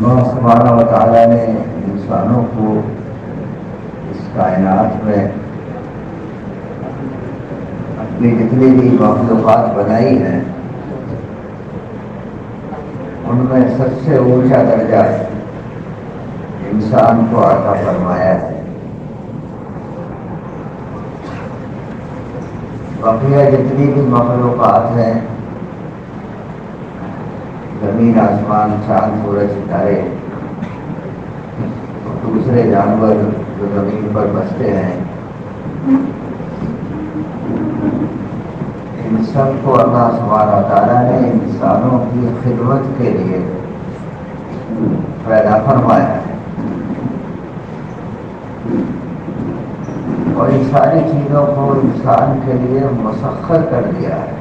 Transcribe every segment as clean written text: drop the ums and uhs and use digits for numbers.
اللہ سبحانہ و تعالیٰ نے انسانوں کو اس کائنات میں اپنی جتنی بھی مخلوقات بنائی ہیں ان میں سب سے اونچا درجہ انسان کو عطا فرمایا ہے۔ بقیہ جتنی بھی مخلوقات ہیں، زمین آسمان، چاند سورج ستارے اور دوسرے جانور جو زمین پر بستے ہیں، ان سب کو اللہ سبحانہ تعالیٰ نے انسانوں کی خدمت کے لیے پیدا فرمایا ہے، اور ان ساری چیزوں کو انسان کے لیے مسخر کر دیا ہے،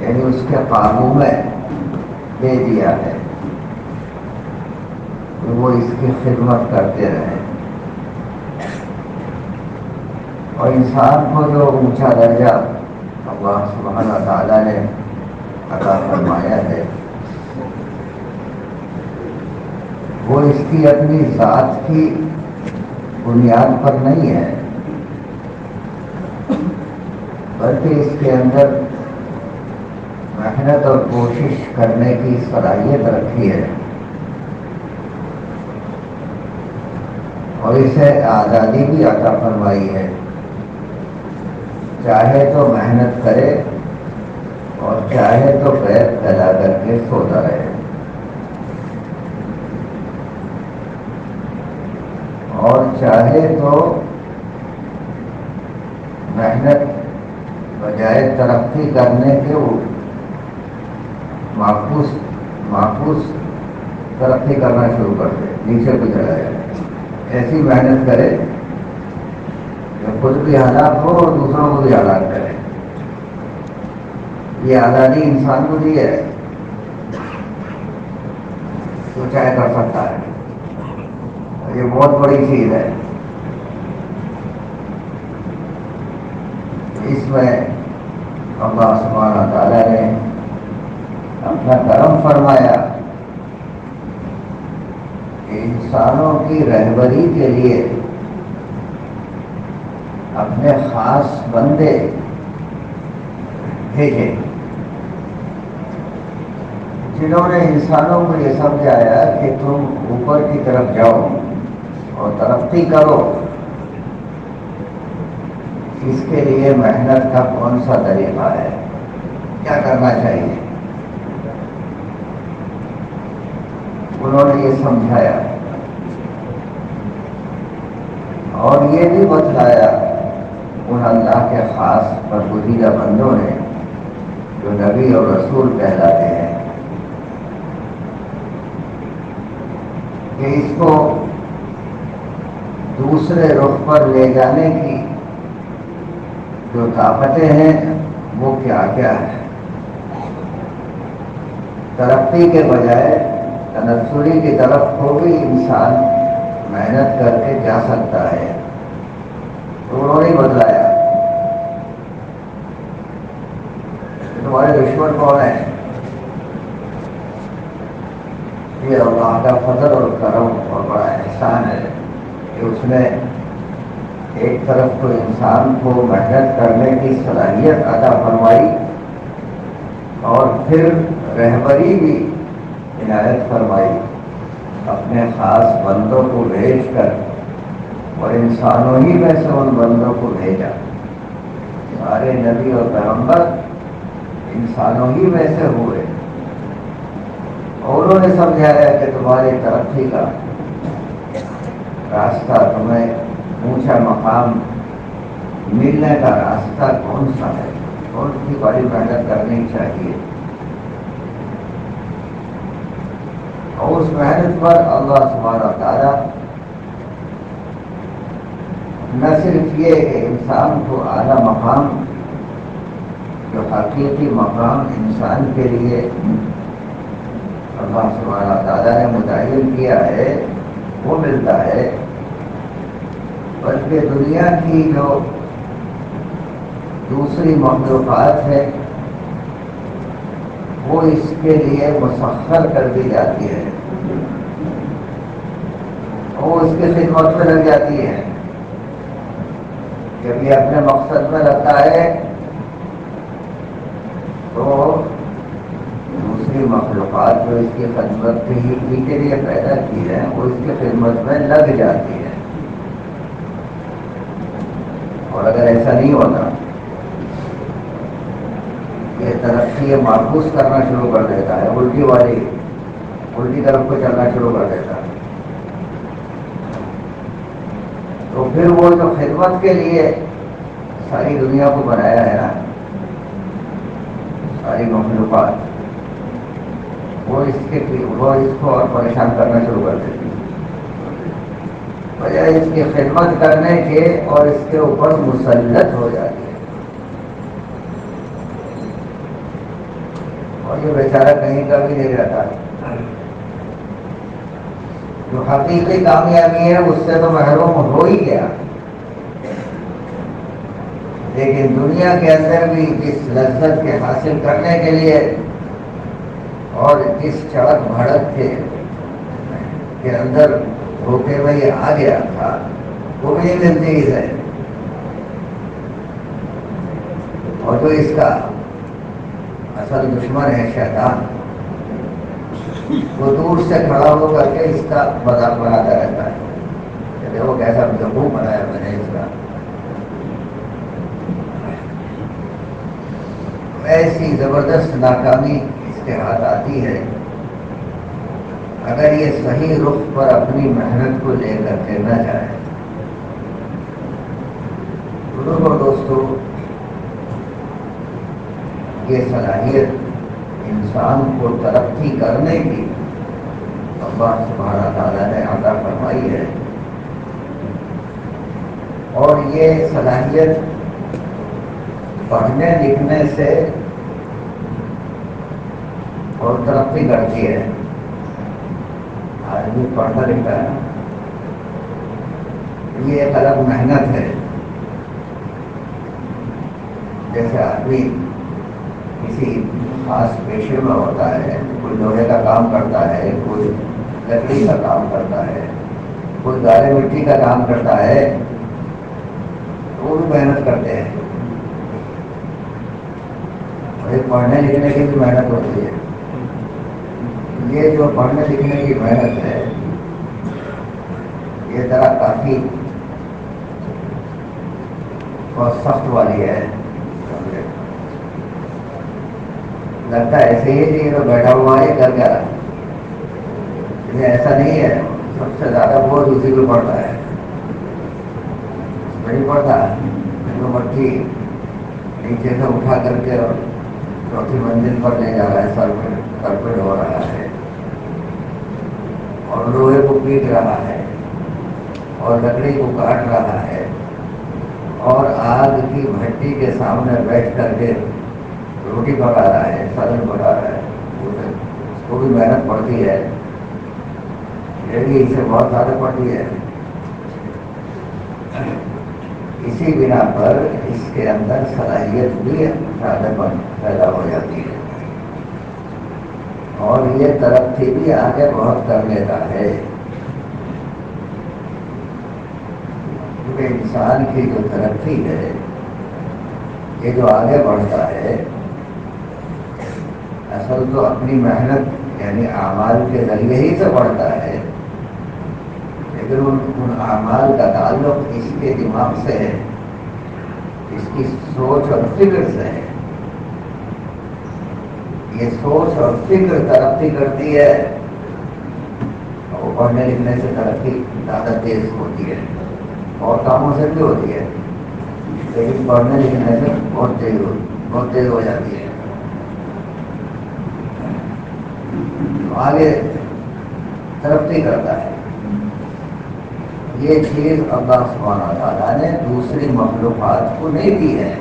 یعنی اس کے قابو میں دے دیا ہے کہ وہ اس کی خدمت کرتے رہیں۔ اور انسان کو جو اونچا درجہ اللہ سبحانہ تعالیٰ نے عطا فرمایا ہے، وہ اس کی اپنی ذات کی بنیاد پر نہیں ہے، بلکہ اس کے اندر محنت اور کوشش کرنے کی صلاحیت رکھی ہے، اور اسے آزادی بھی عطا فرمائی ہے، چاہے تو محنت کرے اور چاہے تو پیر پھیلا کر کے سوتا رہے، اور چاہے تو محنت بجائے ترقی کرنے کے معکوس ترقی کرنا شروع کر دے، نیچے کو چلا جائے، ایسی محنت کرے کہ خود بھی ہلاک ہو اور دوسروں کو بھی ہلاک کرے۔ یہ آزادی انسان کو دی ہے، تو چاہے کر سکتا ہے، یہ بہت بڑی چیز ہے۔ اس میں اللہ سبحانہ تعالیٰ نے اپنا کرم فرمایا کہ انسانوں کی رہبری کے لیے اپنے خاص بندے بھیجے، جنہوں نے انسانوں کو یہ سمجھایا کہ تم اوپر کی طرف جاؤ اور ترقی کرو، اس کے لیے محنت کا کون سا طریقہ ہے، کیا کرنا چاہیے، انہوں نے یہ سمجھایا، اور یہ بھی بتلایا ان اللہ کے خاص برگزیدہ بندوں نے جو نبی اور رسول کہلاتے ہیں، کہ اس کو دوسرے رخ پر لے جانے کی جو طاقتیں ہیں وہ کیا کیا ہے۔ ترقی کے بجائے تنزلی کی طرف کو بھی انسان محنت کر کے جا سکتا ہے، تو انہوں نے بتلایا کہ تمہارے دشمن کون ہیں، یہ اللہ کا فضل اور کرم اور بڑا احسان ہے کہ اس نے ایک طرف تو انسان کو محنت کرنے کی صلاحیت عطا فرمائی، اور پھر رہبری بھی عنایت فرمائی، اپنے خاص بندوں کو بھیج کر، اور انسانوں ہی میں سے ان بندوں کو بھیجا۔ سارے نبی اور پیغمبر انسانوں ہی میں سے ہوئے، اور انہوں نے سمجھایا کہ تمہاری ترقی کا راستہ، تمہیں اونچا مقام ملنے کا راستہ کون سا ہے، کون سی بڑی محنت کرنی چاہیے، اور اس محنت پر اللہ سبحانہ تعالیٰ نہ صرف یہ کہ انسان کو اعلیٰ مقام، جو حقیقی مقام انسان کے لیے اللہ سبحانہ تعالیٰ نے متعین کیا ہے وہ ملتا ہے، بلکہ دنیا کی جو دوسری مخلوقات ہے وہ اس کے لیے مسخر کر دی جاتی ہے، وہ اس کی خدمت میں لگ جاتی ہے. جب یہ اپنے مقصد میں لگتا ہے تو دوسری مخلوقات جو اس کی خدمت ہی کے لیے پیدا کی ہے وہ اس کی خدمت میں لگ جاتی ہے. اور اگر ایسا نہیں ہوتا یہ ترقی معکوس کرنا شروع کر دیتا ہے، الٹی طرف کو چلنا شروع کر دیتا ہے. تو پھر وہ جو خدمت کے لیے ساری دنیا کو بنایا ہے نا، ساری مخلوقات، وہ اس کو اور پریشان کرنا شروع کر دیتی ہے. وجہ اس کی خدمت کرنے کے اور اس کے اوپر مسلط ہو جاتی ہے. اور یہ بیچارہ کہیں کا بھی نہیں رہتا. جو حقیقی کامیابی ہے اس سے تو محروم ہو ہی گیا. لیکن دنیا کے اندر بھی جس لذت کے حاصل کرنے کے لیے اور جس چڑک بھڑک کے اندر ہوتے ہوئے یہ آ گیا تھا وہ بھی نہیں ملتی ہے. اور جو اس کا اصل دشمن ہے شیطان، وہ دور سے کھڑا ہو کر کے اس کا مذاق بناتا رہتا ہے کہ دیکھو کیسا بیوقوف بنایا میں نے اس کا. ایسی زبردست ناکامی اس کے ہاتھ آتی ہے اگر یہ صحیح رخ پر اپنی محنت کو لے کر کے نہ جائے. بزرگوں دوستو، یہ صلاحیت انسان کو ترقی کرنے کی اللہ سبحانہ تعالیٰ نے عطا فرمائی ہے. اور یہ صلاحیت پڑھنے لکھنے سے اور ترقی کرتی ہے. آدمی پڑھتا لکھتا ہے، یہ ایک الگ محنت ہے. جیسے آدمی کسی خاص پیشے میں ہوتا ہے، کوئی لوہے کا کام کرتا ہے، کوئی لکڑی کا کام کرتا ہے، کوئی گارے مٹی کا کام کرتا ہے، تو وہ بھی محنت کرتے ہیں. اور یہ پڑھنے لکھنے کی بھی محنت ہوتی ہے. یہ جو پڑھنے لکھنے کی محنت ہے یہ ذرا کافی بہت سخت والی ہے. لگتا ہے ایسے ہی نہیں تو بیٹھا ہوا ہے کر کیا رہا. ایسا نہیں ہے. سب سے زیادہ بہت اسی کو پڑھتا ہے، نہیں پڑھتا تو مٹھی نیچے سے اٹھا کر کے اور چوتھی منزل پر لے جا رہا ہے، سر پہ ہو رہا ہے اور لوہے کو پیٹ رہا ہے اور لکڑی کو کاٹ رہا ہے اور آگ کی بھٹی کے سامنے بیٹھ کر کے روٹی پکا رہا ہے، سالن پکا رہا ہے. اس کو بھی محنت پڑتی ہے، یہ بھی اس سے بہت زیادہ پڑتی ہے. اسی بنا پر اس کے اندر صلاحیت بھی زیادہ پیدا ہو جاتی ہے اور یہ ترقی بھی آگے بہت کر لیتا ہے. کیونکہ انسان کی جو ترقی ہے، یہ جو آگے بڑھتا ہے، اصل تو اپنی محنت یعنی اعمال کے ذریعے ہی سے بڑھتا ہے. لیکن ان اعمال کا تعلق اس کے دماغ سے ہے، اس کی سوچ اور فکر سے ہے. یہ سوچ اور فکر ترقی کرتی ہے اور پڑھنے لکھنے سے ترقی زیادہ تیز ہوتی ہے. اور کاموں سے بھی ہوتی ہے لیکن پڑھنے لکھنے سے بہت تیز ہو جاتی ہے. آگے ترقی کرتا ہے. یہ چیز اللہ سبحانہ تعالیٰ نے دوسری مخلوقات کو نہیں دی ہے.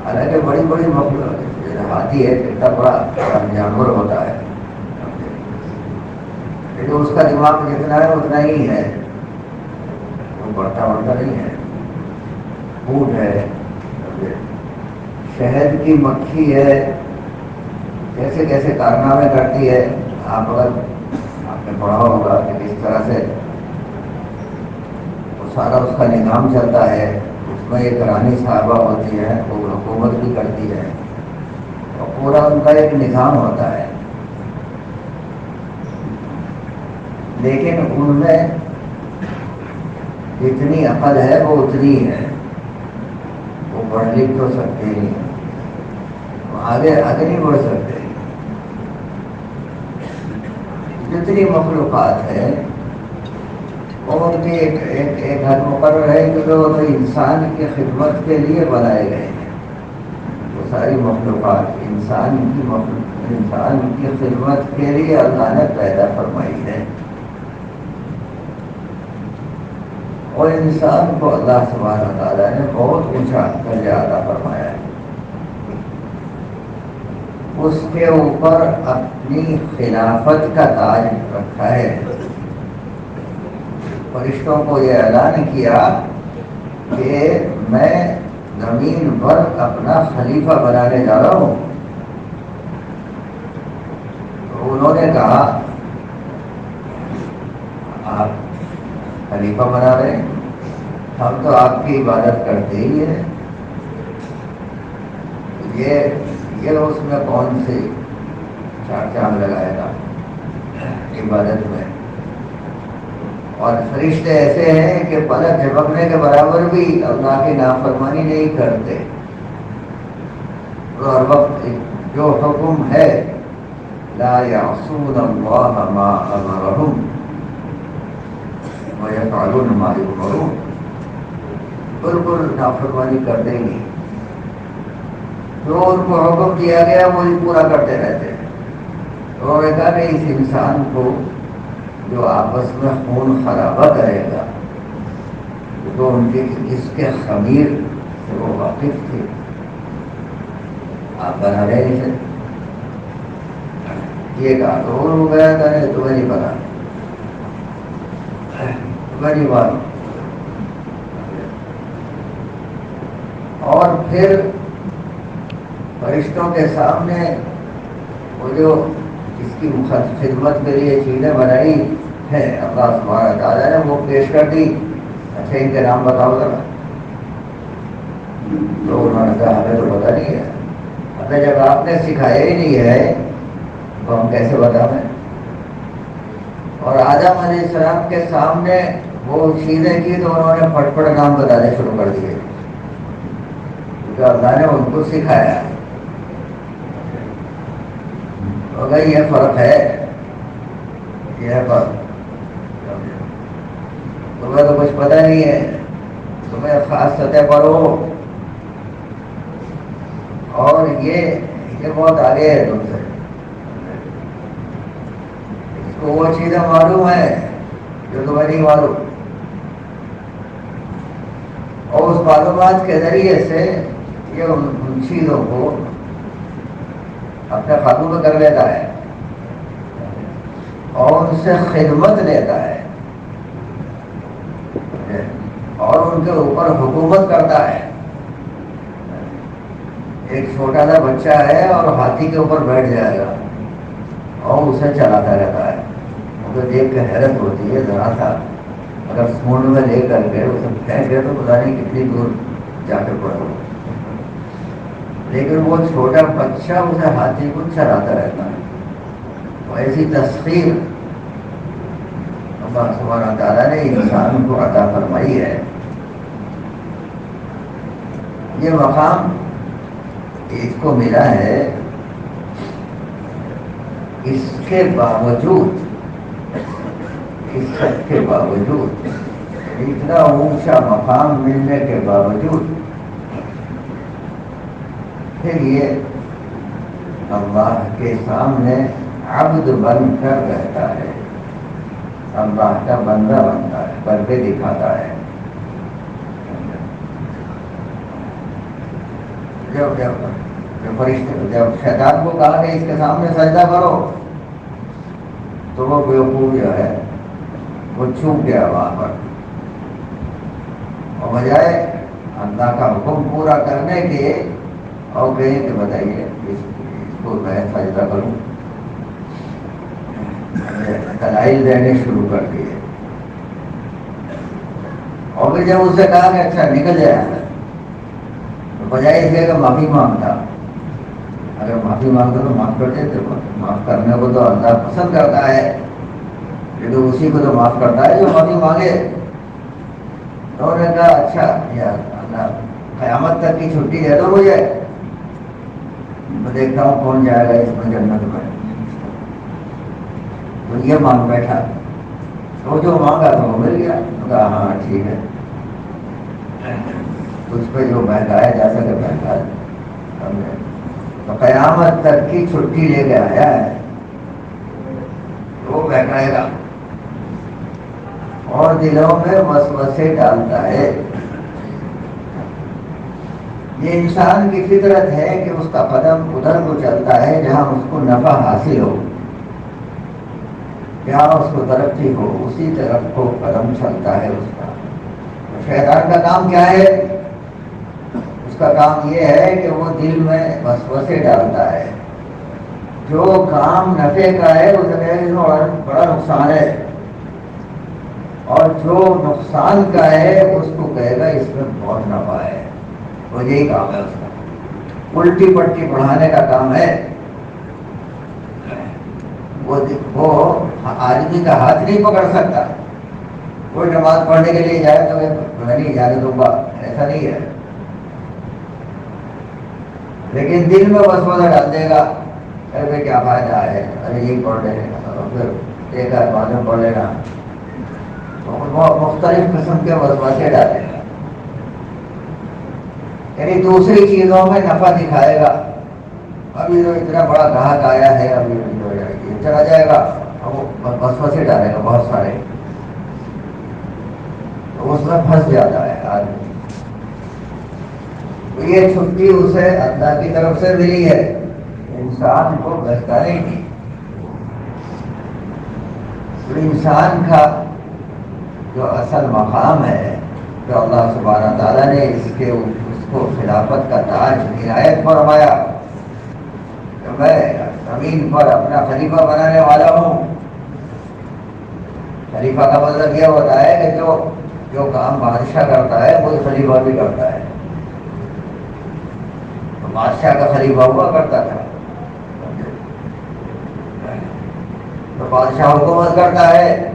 حالانکہ بڑی بڑی مخلوق ہاتھی ہے، کتنا بڑا جانور ہوتا ہے، لیکن اس کا دماغ جتنا ہے اتنا ہی ہے، وہ بڑھتا نہیں ہے. اونٹ ہے، شہد کی مکھی ہے، کیسے کیسے کارنامے کرتی ہے. آپ اگر آپ نے پڑھا ہوگا کہ کس طرح سے وہ سارا اس کا نظام چلتا ہے، اس میں ایک رانی صاحبہ ہوتی ہے، وہ حکومت بھی کرتی ہے اور پورا ان کا ایک نظام ہوتا ہے، لیکن ان میں جتنی عقل ہے وہ اتنی ہے، وہ پڑھ لکھ تو سکتے نہیں، وہ آگے نہیں بڑھ سکتے۔ جتنی مخلوقات ہے وہ ان کی ایک حد مقرر ہے کہ وہ تو انسان کی خدمت کے لیے بنائے گئے ہیں۔ وہ ساری مخلوقات انسان کی خدمت کے لیے اللہ نے پیدا فرمائی ہے، اور انسان کو اللہ سبحانہ تعالیٰ نے بہت اونچا درجہ عطا فرمایا ہے، اس کے اوپر اپنی خلافت کا تاج رکھا ہے۔ فرشتوں کو یہ اعلان کیا کہ میں زمین پر اپنا خلیفہ بنانے جا رہا ہوں، تو انہوں نے کہا آپ خلیفہ بنا رہے ہیں، ہم تو آپ کی عبادت کرتے ہی ہیں، یہ اس میں کون سی چار چاند لگائے گا عبادت میں؟ اور فرشتے ایسے ہیں کہ پلک جھپکنے کے برابر بھی اللہ کی نافرمانی نہیں کرتے، اور ہر وقت جو حکم ہے لا یعصون اللہ ما امرهم ویفعلون ما یؤمرون، بالکل نافرمانی کرتے ہی نہیں، جو ان کو حکم دیا گیا وہی پورا کرتے رہتے ہیں۔ اور ایک کہ اس انسان کو جو آپس میں خون خرابہ کرے گا، جو ان کے اس کے خمیر سے وہ واقف تھے، آپ بنا رہے نہیں تھے، یہ کہا تو اور ہو گیا تھا، نہیں تمہیں نہیں بنا، تمہیں نہیں معلوم۔ اور پھر فرشتوں کے سامنے وہ جو اس کی خدمت کے لیے چیزیں بنائی ہیں اللہ سبحانہ تعالیٰ نے، وہ پیش کر دی، اچھا ان کے نام بتاؤ ذرا، تو انہوں نے کہا ہمیں تو پتہ نہیں ہے، اچھا جب آپ نے سکھایا ہی نہیں ہے تو ہم کیسے بتائیں؟ اور آدم علیہ السلام کے سامنے وہ چیزیں کی تو انہوں نے پھٹ پھٹ نام بتانے شروع کر دیے، کیونکہ اللہ نے ان کو سکھایا۔ اگر یہ فرق ہے، یہ فرق، تمہیں تو کچھ پتہ نہیں ہے، تمہیں خاص سطح پر ہو، اور یہ بہت آگے ہے تم سے، اس کو وہ چیزیں معلوم ہے جو تمہیں نہیں معلوم، اور اس معلومات کے ذریعے سے یہ ان چیزوں کو اپنے قابو میں کر لیتا ہے اور ان سے خدمت لیتا ہے اور ان کے اوپر حکومت کرتا ہے۔ ایک چھوٹا سا بچہ ہے اور ہاتھی کے اوپر بیٹھ جائے گا اور اسے چلاتا رہتا ہے، مجھے دیکھ کے حیرت ہوتی ہے، ذرا سا اگر سمنڈ میں لے کر کے اسے پھینک دے تو پتہ نہیں کتنی دور جا کے پڑے گا، لیکن وہ چھوٹا بچہ اسے ہاتھی کو چلاتا رہتا ہے۔ تو ایسی تسخیر اللہ سبحانہ تعالیٰ نے انسان کو عطا فرمائی ہے۔ یہ مقام اس کو ملا ہے، اس کے باوجود، اس سب کے باوجود، اتنا اونچا مقام ملنے کے باوجود پھر یہ اللہ کے سامنے عبد بن کر رہتا ہے، اللہ کا بندہ بنتا ہے، بندے دکھاتا ہے۔ جب شیطان کو کہا کہ اس کے سامنے سجدہ کرو تو وہ بیوقوف جو ہے وہ چھپ گیا وہاں پر، اور بجائے اللہ کا حکم پورا کرنے کے اور کہیں کہ بتائیے اس کو میں سجدہ کروں، دلائل دینے شروع کر دیے، اور پھر جب اس سے کہا کہ اچھا نکل جائے تو بجائے اس کہ معافی مانگتا، اگر معافی مانگتا تو معاف کر دیتے، معاف کرنے کو تو اللہ پسند کرتا ہے، لیکن اسی کو تو معاف کرتا ہے جو معافی مانگے۔ تو انہوں نے کہا اچھا یا اللہ قیامت تک کی چھٹی دے دو مجھے، میں دیکھتا ہوں کون جائے گا اس میں جنت میں۔ تو یہ مانگ بیٹھا، تو جو مانگا تو وہ مل گیا، کہا ہاں ٹھیک ہے، اس پہ جو بہکایا جا سکے بہکا دے۔ تو قیامت تک کی چھٹی لے کے آیا ہے، وہ بہکائے گا اور دلوں میں وسوسے ڈالتا ہے۔ یہ انسان کی فطرت ہے کہ اس کا قدم ادھر کو چلتا ہے جہاں اس کو نفع حاصل ہو، جہاں اس کو ترقی ہو، اسی طرف کو قدم چلتا ہے اس کا۔ شیطان کا کام کیا ہے؟ اس کا کام یہ ہے کہ وہ دل میں وسوسے ڈالتا ہے، جو کام نفع کا ہے اسے کہے گا بڑا نقصان ہے، اور جو نقصان کا ہے اس کو کہے گا اس میں بہت نفع ہے۔ وہ یہی کام ہے اس کا، الٹی پٹی پڑھانے کا کام ہے۔ وہ آدمی کا ہاتھ نہیں پکڑ سکتا، کوئی نماز پڑھنے کے لیے جائے تو میں نہیں جانے دوں گا، ایسا نہیں ہے، لیکن دل میں وسوسہ ڈال دے گا، ارے کیا فائدہ ہے، ارے یہی پڑھ لے اور پھر ایک آدھ بعد میں پڑھ لینا، مختلف قسم کے وسوسے ڈالے گا، یعنی دوسری چیزوں میں نفع دکھائے گا۔ ابھی تو اتنا بڑا گاہک آیا ہے، ابھی ہو جائے گی، چلا جائے گا، وہ وسوسے ڈالے گا بہت سارے، تو اس میں پھنس جاتا ہے آدمی۔ تو یہ چھٹی اسے اللہ کی طرف سے ملی ہے، انسان کو بہترے گی۔ تو انسان کا جو اصل مقام ہے، تو اللہ سبحانہ تعالیٰ نے اس کو خلافت کا تاج عنایت فرمایا کہ میں زمین پر اپنا خلیفہ بنانے والا ہوں۔ خلیفہ کا مطلب یہ ہوتا ہے کہ جو کام بادشاہ کرتا ہے وہ خلیفہ بھی کرتا ہے۔ تو بادشاہ کا خلیفہ ہوا کرتا تھا، تو بادشاہ حکومت کرتا ہے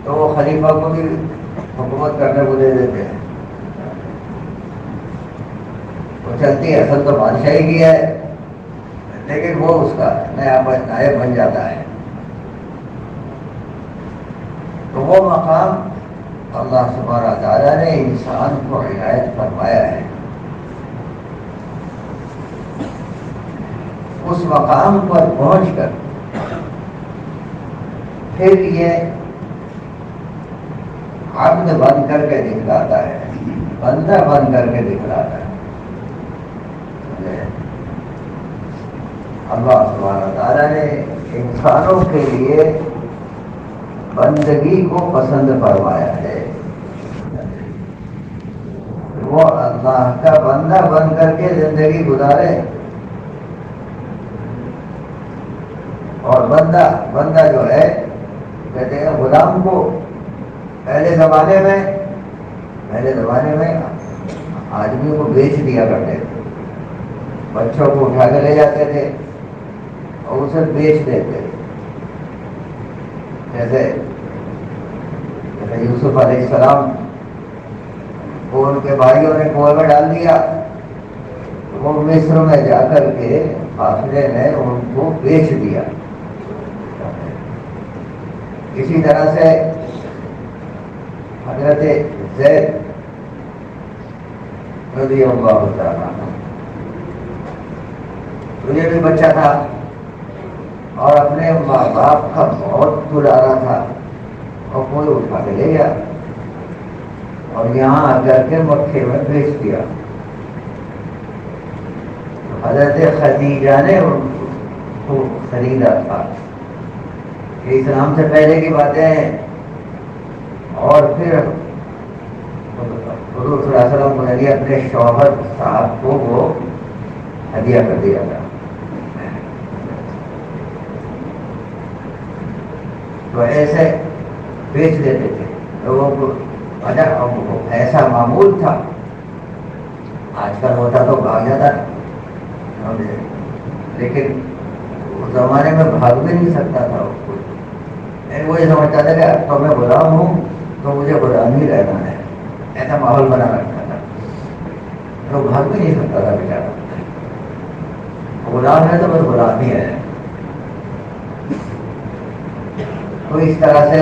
تو وہ خلیفہ کو بھی حکومت کرنے کو دے دیتے ہیں، وہ چلتی ہے، اصل تو بادشاہی کی ہے، لیکن وہ اس کا نائب بن جاتا ہے۔ تو وہ مقام اللہ سبحانہ تعالیٰ نے انسان کو عنایت فرمایا ہے۔ اس مقام پر پہنچ کر پھر یہ عبد بن کر کے دکھلاتا ہے، بندہ بن کر کے دکھلاتا ہے۔ اللہ سبحانہ تعالیٰ نے انسانوں کے لیے بندگی کو پسند فرمایا ہے، وہ اللہ کا بندہ بن کر کے زندگی گزارے۔ اور بندہ جو ہے کہتے ہیں غلام کو پہلے زمانے میں آدمی کو بیچ دیا کرتے تھے، بچوں کو اٹھا کے لے جاتے تھے اور اسے بیچ دیتے تھے۔ جیسے یوسف علیہ السلام کو ان کے بھائیوں نے کنویں میں ڈال دیا، وہ مصر میں جا کر کے قافلے نے ان کو بیچ دیا۔ اسی طرح سے حضرت زید رضی اللہ تعالیٰ عنہ، تو یہ بھی بچہ تھا اور اپنے ماں باپ کا بہت دلارا تھا، اور کوئی اٹھا کے لے گیا اور یہاں آ کر کے مکے میں بیچ دیا۔ حضرت خدیجہ نے ان کو خریدا تھا، یہ اسلام سے پہلے کی باتیں ہیں، اور پھر حضور صلی اللہ علیہ وسلم نے اپنے شوہر صاحب کو وہ ہدیہ کر دیا تھا۔ تو ایسے بیچ دیتے تھے لوگوں کو، ایسا معمول تھا. آج کل ہوتا تو بھاگ جاتا، لیکن اس زمانے میں بھاگ بھی نہیں سکتا تھا. وہ یہ سمجھتا تھا کہ اب تو میں غلام ہوں تو مجھے غلام ہی رہنا ہے، ایسا ماحول بنا رکھا تھا. تو بھاگ بھی نہیں سکتا تھا بیچارہ. غلام ہے تو بس غلام ہی ہے. تو اس طرح سے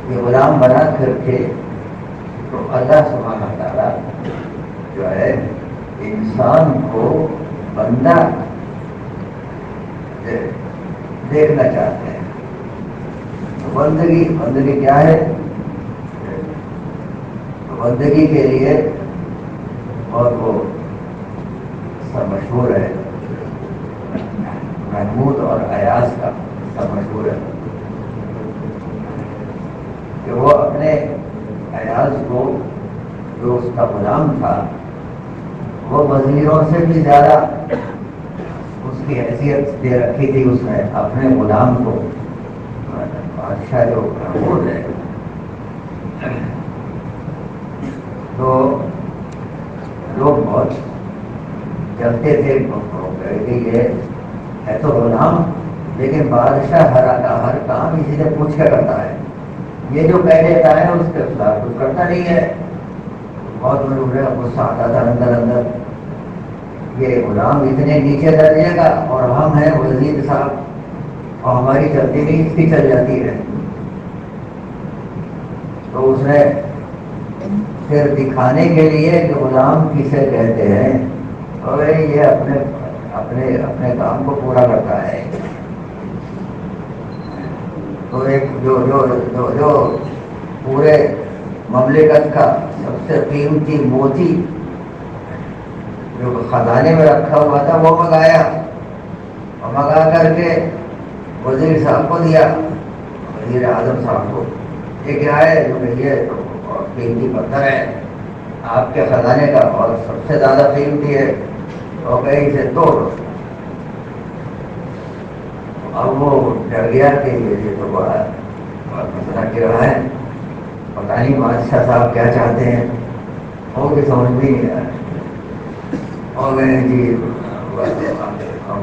یہ غلام بنا کر کے تو اللہ سبحانہ تعالیٰ جو ہے انسان کو بندہ دیکھنا چاہتے ہیں. بندگی کیا ہے؟ بندگی کے لیے اور وہ سب مشہور ہے، محمود اور ایاز کا سب مشہور ہے کہ وہ اپنے ایاز کو جو اس کا غلام تھا وہ وزیروں سے بھی زیادہ اس کی حیثیت دے رکھی تھی اس نے اپنے غلام کو. بادشاہ جو محمود ہے تو لوگ بہت جلتے تھے کہ یہ ہے تو غلام لیکن بادشاہ ہر کام اسی سے پوچھ کے کرتا ہے، یہ جو کہہ دیتا ہے اس کے خلاف کچھ کرتا نہیں ہے. بہت مجھے غصہ آتا تھا اندر یہ غلام اتنے نیچے درجے گا اور ہم ہیں وزیر صاحب اور ہماری چلتی نہیں اس کی چل جاتی ہے. تو اس نے پھر دکھانے کے لیے کہ غلام کسے کہتے ہیں اور یہ اپنے کام کو پورا کرتا ہے. تو ایک جو پورے مملکت کا سب سے قیمتی موتی جو خزانے میں رکھا ہوا تھا وہ منگایا اور منگا کر کے وزیر صاحب کو دیا، وزیر اعظم صاحب کو. یہ کیا ہے؟ یہ قیمتی پتھر ہے آپ کے خزانے کا اور سب سے زیادہ قیمتی ہے اور کہیں سے توڑ. اب وہ ڈر گیا کہ یہ تو بڑا مسئلہ کر رہا ہے، پتہ نہیں بادشاہ صاحب کیا چاہتے ہیں، وہ بھی سمجھ بھی نہیں آیا. اور میں جی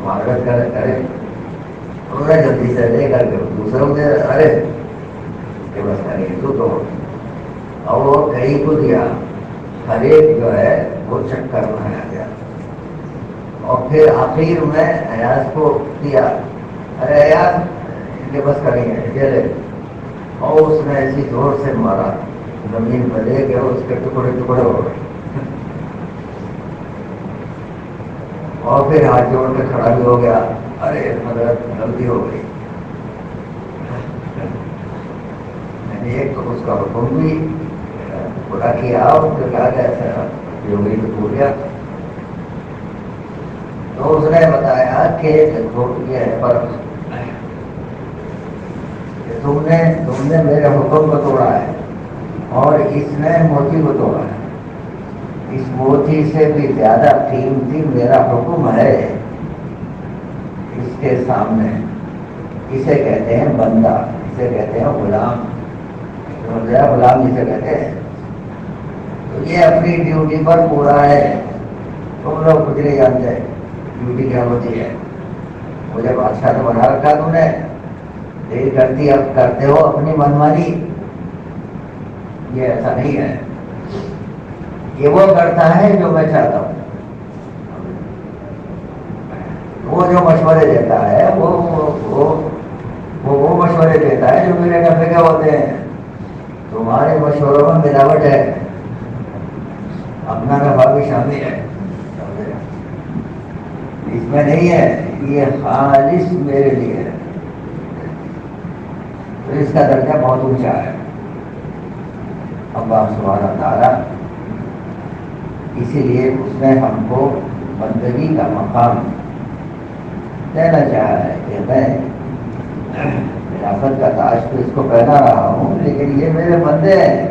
معذرت کرے انہوں نے جلدی سے لے کر کے دوسروں نے ارے کہ بس تو اور وہ کہیں کو دیا، ہر ایک جو ہے وہ چکر بنایا گیا. اور پھر آخر میں ایاز کو دیا، ارے ایاز ان کے بس کریں گے چلے. اور اس نے ایسی زور سے مارا زمین پر لے گیا، اس کے ٹکڑے ٹکڑے ہو گئے. اور پھر ہاتھ جوڑ کے کھڑا بھی ہو گیا، ارے حضرت غلطی ہو گئی. ایک تو اس کا حکم بھی پورا کیا اور پھر کہا کہ ایسا جو گئی تو بھول گیا. تو اس نے بتایا کہ یہ ہے فرق کہ تم نے میرے حکم کو توڑا ہے اور اس نے موتی کو توڑا ہے. اس موتی سے بھی زیادہ قیمتی میرا حکم ہے اس کے سامنے. اسے کہتے ہیں بندہ، اسے کہتے ہیں غلام، غلام جسے کہتے ہیں. تو یہ اپنی ڈیوٹی پر پورا ہے. تم لوگ کچھ نہیں جانتے ڈیوٹی کیا ہوتی ہے. مجھے بادشاہ تو بنا رکھا تم نے، دیر کرتی اب کرتے ہو اپنی منمانی. یہ ایسا نہیں ہے، یہ وہ کرتا ہے جو میں چاہتا ہوں. وہ جو مشورے دیتا ہے وہ مشورے دیتا ہے جو میرے نفع کے ہوتے ہیں. تمہارے مشوروں میں ملاوٹ ہے، اپنا نفع بھی شامل ہے، اس میں نہیں ہے. یہ خالص میرے لیے ہے. تو اس کا درجہ بہت اونچا ہے. اللہ سبحانہ تعالیٰ اسی لیے اس نے ہم کو بندگی کا مقام دینا چاہا ہے کہ میں خلافت کا تاج تو اس کو پہنا رہا ہوں لیکن یہ میرے بندے ہیں.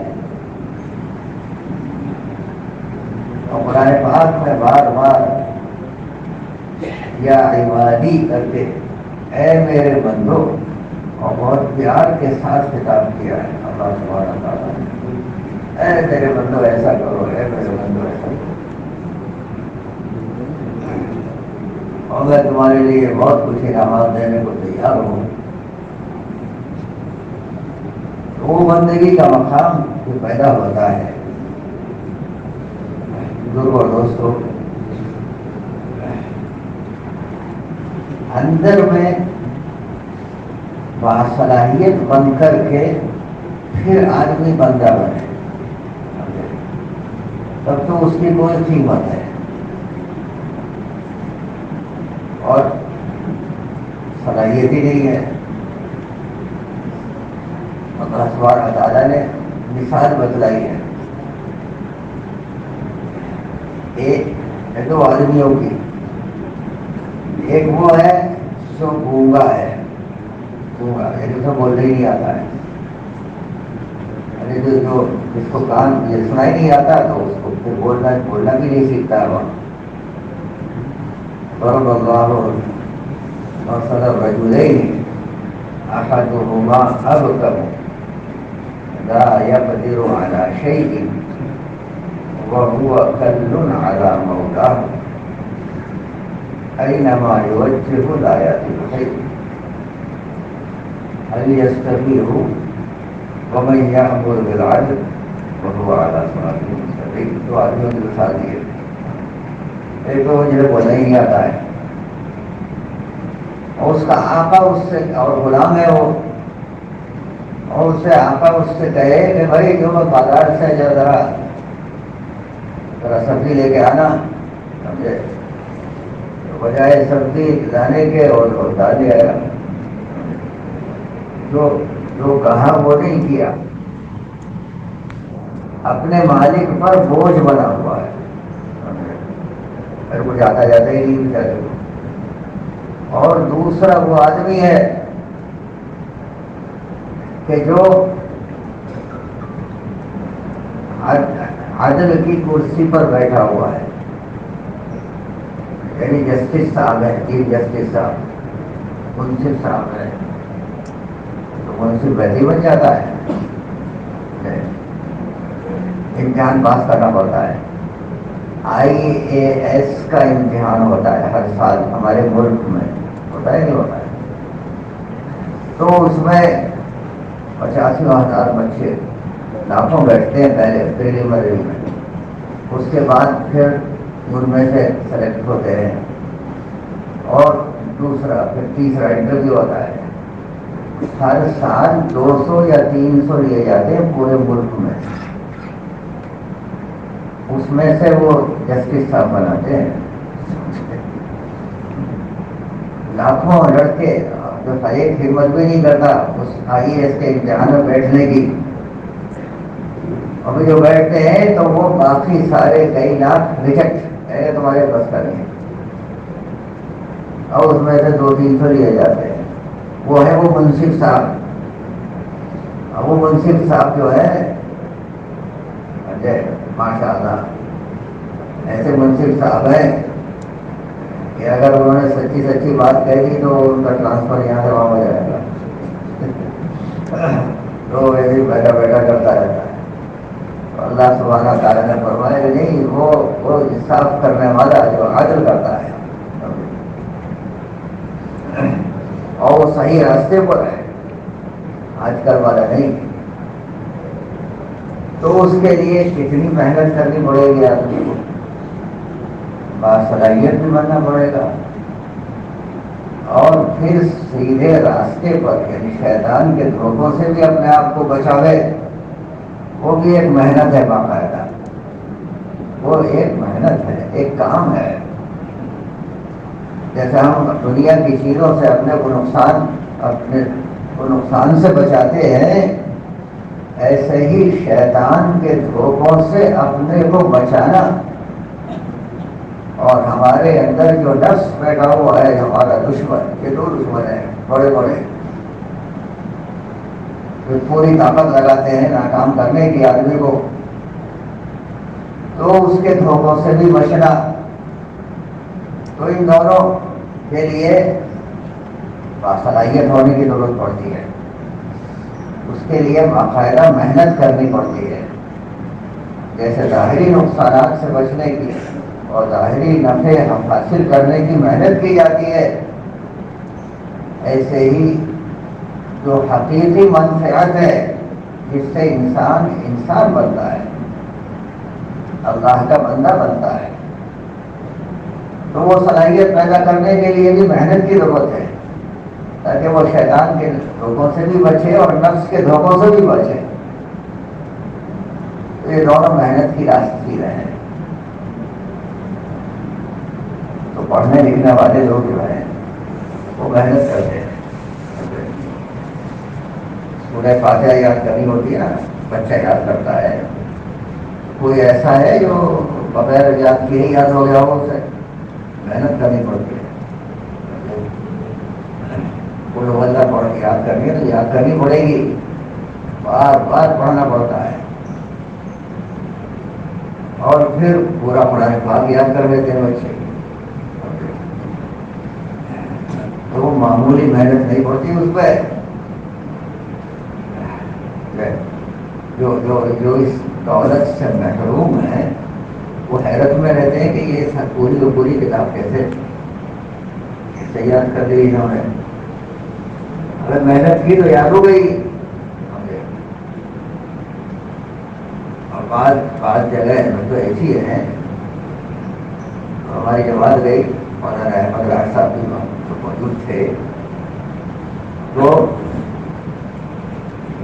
اور قرآن پاک میں بار بار یا عبادی کرتے اے میرے بندو اور بہت پیار کے ساتھ خطاب کیا ہے اللہ سبحانہ تعالیٰ نے، اے میرے بندو ایسا کرو، اے میرے بندو ایسا کرو، اور میں تمہارے لیے بہت کچھ انعامات دینے کو تیار ہوں۔ وہ بندگی کا مقام جو پیدا ہوتا ہے بزرگوں اور دوستوں، اندر میں باصلاحیت بن کر کے پھر آدمی بندہ بنے، تب تو اس کی کوئی قیمت ہے۔ اور صلاحیت ہی نہیں ہے، اللہ سبحانہ تعالیٰ نے مثال بتلائی ہے دو آدمیوں کی، ایک وہ ہے جو گونگا ہے، گونگا یعنی تو بولنے ہی نہیں آتا ہے، یعنی جو جس کو کان یہ سنائی نہیں آتا تو اس کو پھر بولنا بھی نہیں سیکھتا ہے وہ۔ ضرب اللہ مثل الرجلین احدہما ابکم لا يقدر على شيء وهو كل على مولاه أينما يوجه لا يأتي بخير هل يستطيع ومن يأمر بالعدل وهو على صراط مستقيم۔ تو آدمیوں کی مثال دی ہے، ایک تو مجھے بولنا ہی نہیں آتا ہے، اور اس کا آقا اس سے، اور غلام ہے وہ، اور اس سے آقا اس سے کہے کہ بھائی جو بازار سے ذرا سبزی لے کے آنا، سمجھے، بجائے سبزی لانے کے اور ڈال دیا گیا، جو کہا وہ نہیں کیا، اپنے مالک پر بوجھ بنا ہوا ہے، پھر وہ جاتا جاتا ہی نہیں بیچارے کو۔ اور دوسرا وہ آدمی ہے کہ جو عدل کی کرسی پر بیٹھا ہوا ہے، یعنی جسٹس صاحب ہے، چیف جسٹس صاحب، منصف صاحب ہے، تو منصف ویسے ہی بن جاتا ہے، امتحان پاس کرنا پڑتا ہے۔ IAS کا امتحان ہوتا ہے ہر سال ہمارے ملک میں، ہوتا ہے نہیں ہوتا ہے، تو اس میں 85,000 بچے لاکھوں بیٹھتے ہیں پہلے پریلیمنری میں، اس کے بعد پھر ان میں سے سلیکٹ ہوتے ہیں، اور دوسرا پھر تیسرا انٹرویو ہوتا ہے۔ ہر سال 200 یا 300 لیے جاتے ہیں پورے ملک میں، اس میں سے وہ جسٹس صاحب بناتے ہیں لاکھوں لڑکے، جو ایک ہمت بھی نہیں کرتا اس IAS کے امتحان میں بیٹھنے کی، ابھی جو بیٹھتے ہیں تو وہ باقی سارے کئی لاکھ ریجیکٹ، تمہارے بس کا نہیں، اور اس میں سے 200-300 لیے جاتے ہیں۔ وہ ہے وہ منصف صاحب، وہ منصف صاحب جو ہے ماشاء اللہ ایسے منصف صاحب ہیں کہ اگر انہوں نے سچی بات کہہ دی تو ان کا ٹرانسفر یہاں سے وہاں ہو جائے گا، تو ویسے ہی بیٹھا کرتا رہتا ہے۔ تو اللہ سبحانہ تعالیٰ نے فرمایا کہ نہیں، وہ انصاف کرنے والا جو عدل کرتا ہے اور وہ صحیح راستے پر ہے، آج کل والا نہیں، تو اس کے لیے کتنی محنت کرنی پڑے گی آدمی کو، باصلاحیت بھی بننا پڑے گا، اور پھر سیدھے راستے پر یعنی شیطان کے دھوکوں سے بھی اپنے آپ کو بچاوے، وہ بھی ایک محنت ہے باقاعدہ، وہ ایک محنت ہے، ایک کام ہے۔ جیسے ہم دنیا کی چیزوں سے اپنے کو نقصان سے بچاتے ہیں، ایسے ہی شیطان کے دھوکوں سے اپنے کو بچانا، اور ہمارے اندر جو نفس بیٹھا ہوا ہے ہمارا دشمن، یہ 2 دشمن ہیں بڑے بڑے، جو پوری طاقت لگاتے ہیں ناکام کرنے کی آدمی کو، تو اس کے دھوکوں سے بھی بچنا۔ تو ان دونوں کے لیے باصلاحیت ہونے کی ضرورت پڑتی ہے، اس کے لیے باقاعدہ محنت کرنی پڑتی ہے. جیسے ظاہری نقصانات سے بچنے کی اور ظاہری نفع حاصل کرنے کی محنت کی جاتی ہے، ایسے ہی جو حقیقی منفعت ہے جس سے انسان بنتا ہے، اللہ کا بندہ بنتا ہے، تو وہ صلاحیت پیدا کرنے کے لیے بھی محنت کی ضرورت ہے، تاکہ وہ شیطان کے دھوکوں سے بھی بچے اور نفس کے دھوکوں سے بھی بچے. تو یہ دونوں محنت کی راستہ ہیں. تو پڑھنے لکھنے والے لوگ جو ہیں وہ محنت کرتے ہیں. سورہ فاتحہ یاد کرنی ہوتی ہے نا، بچہ یاد کرتا ہے. کوئی ایسا ہے جو بغیر یاد کیے ہی یاد ہو گیا ہو، اسے محنت کرنی پڑتی ہے. کوئی اللہ پڑھ کے یاد کرنی ہے تو یاد کرنی پڑے گی، بار بار پڑھنا پڑتا ہے. اور پھر پورا قرآن پاک یاد کر لیتے ہیں بچے. تو وہ معمولی محنت نہیں پڑتی اس پہ. جو اس دولت سے محروم ہیں وہ حیرت میں رہتے ہیں کہ یہ پوری و پوری کتاب کیسے یاد کر دی انہوں نے. اگر محنت کی تو یاد ہو گئی. اور بعض جگہ تو ایسی ہے، ہماری جماعت گئی، مولانا احمد راج صاحب بھی موجود تھے، تو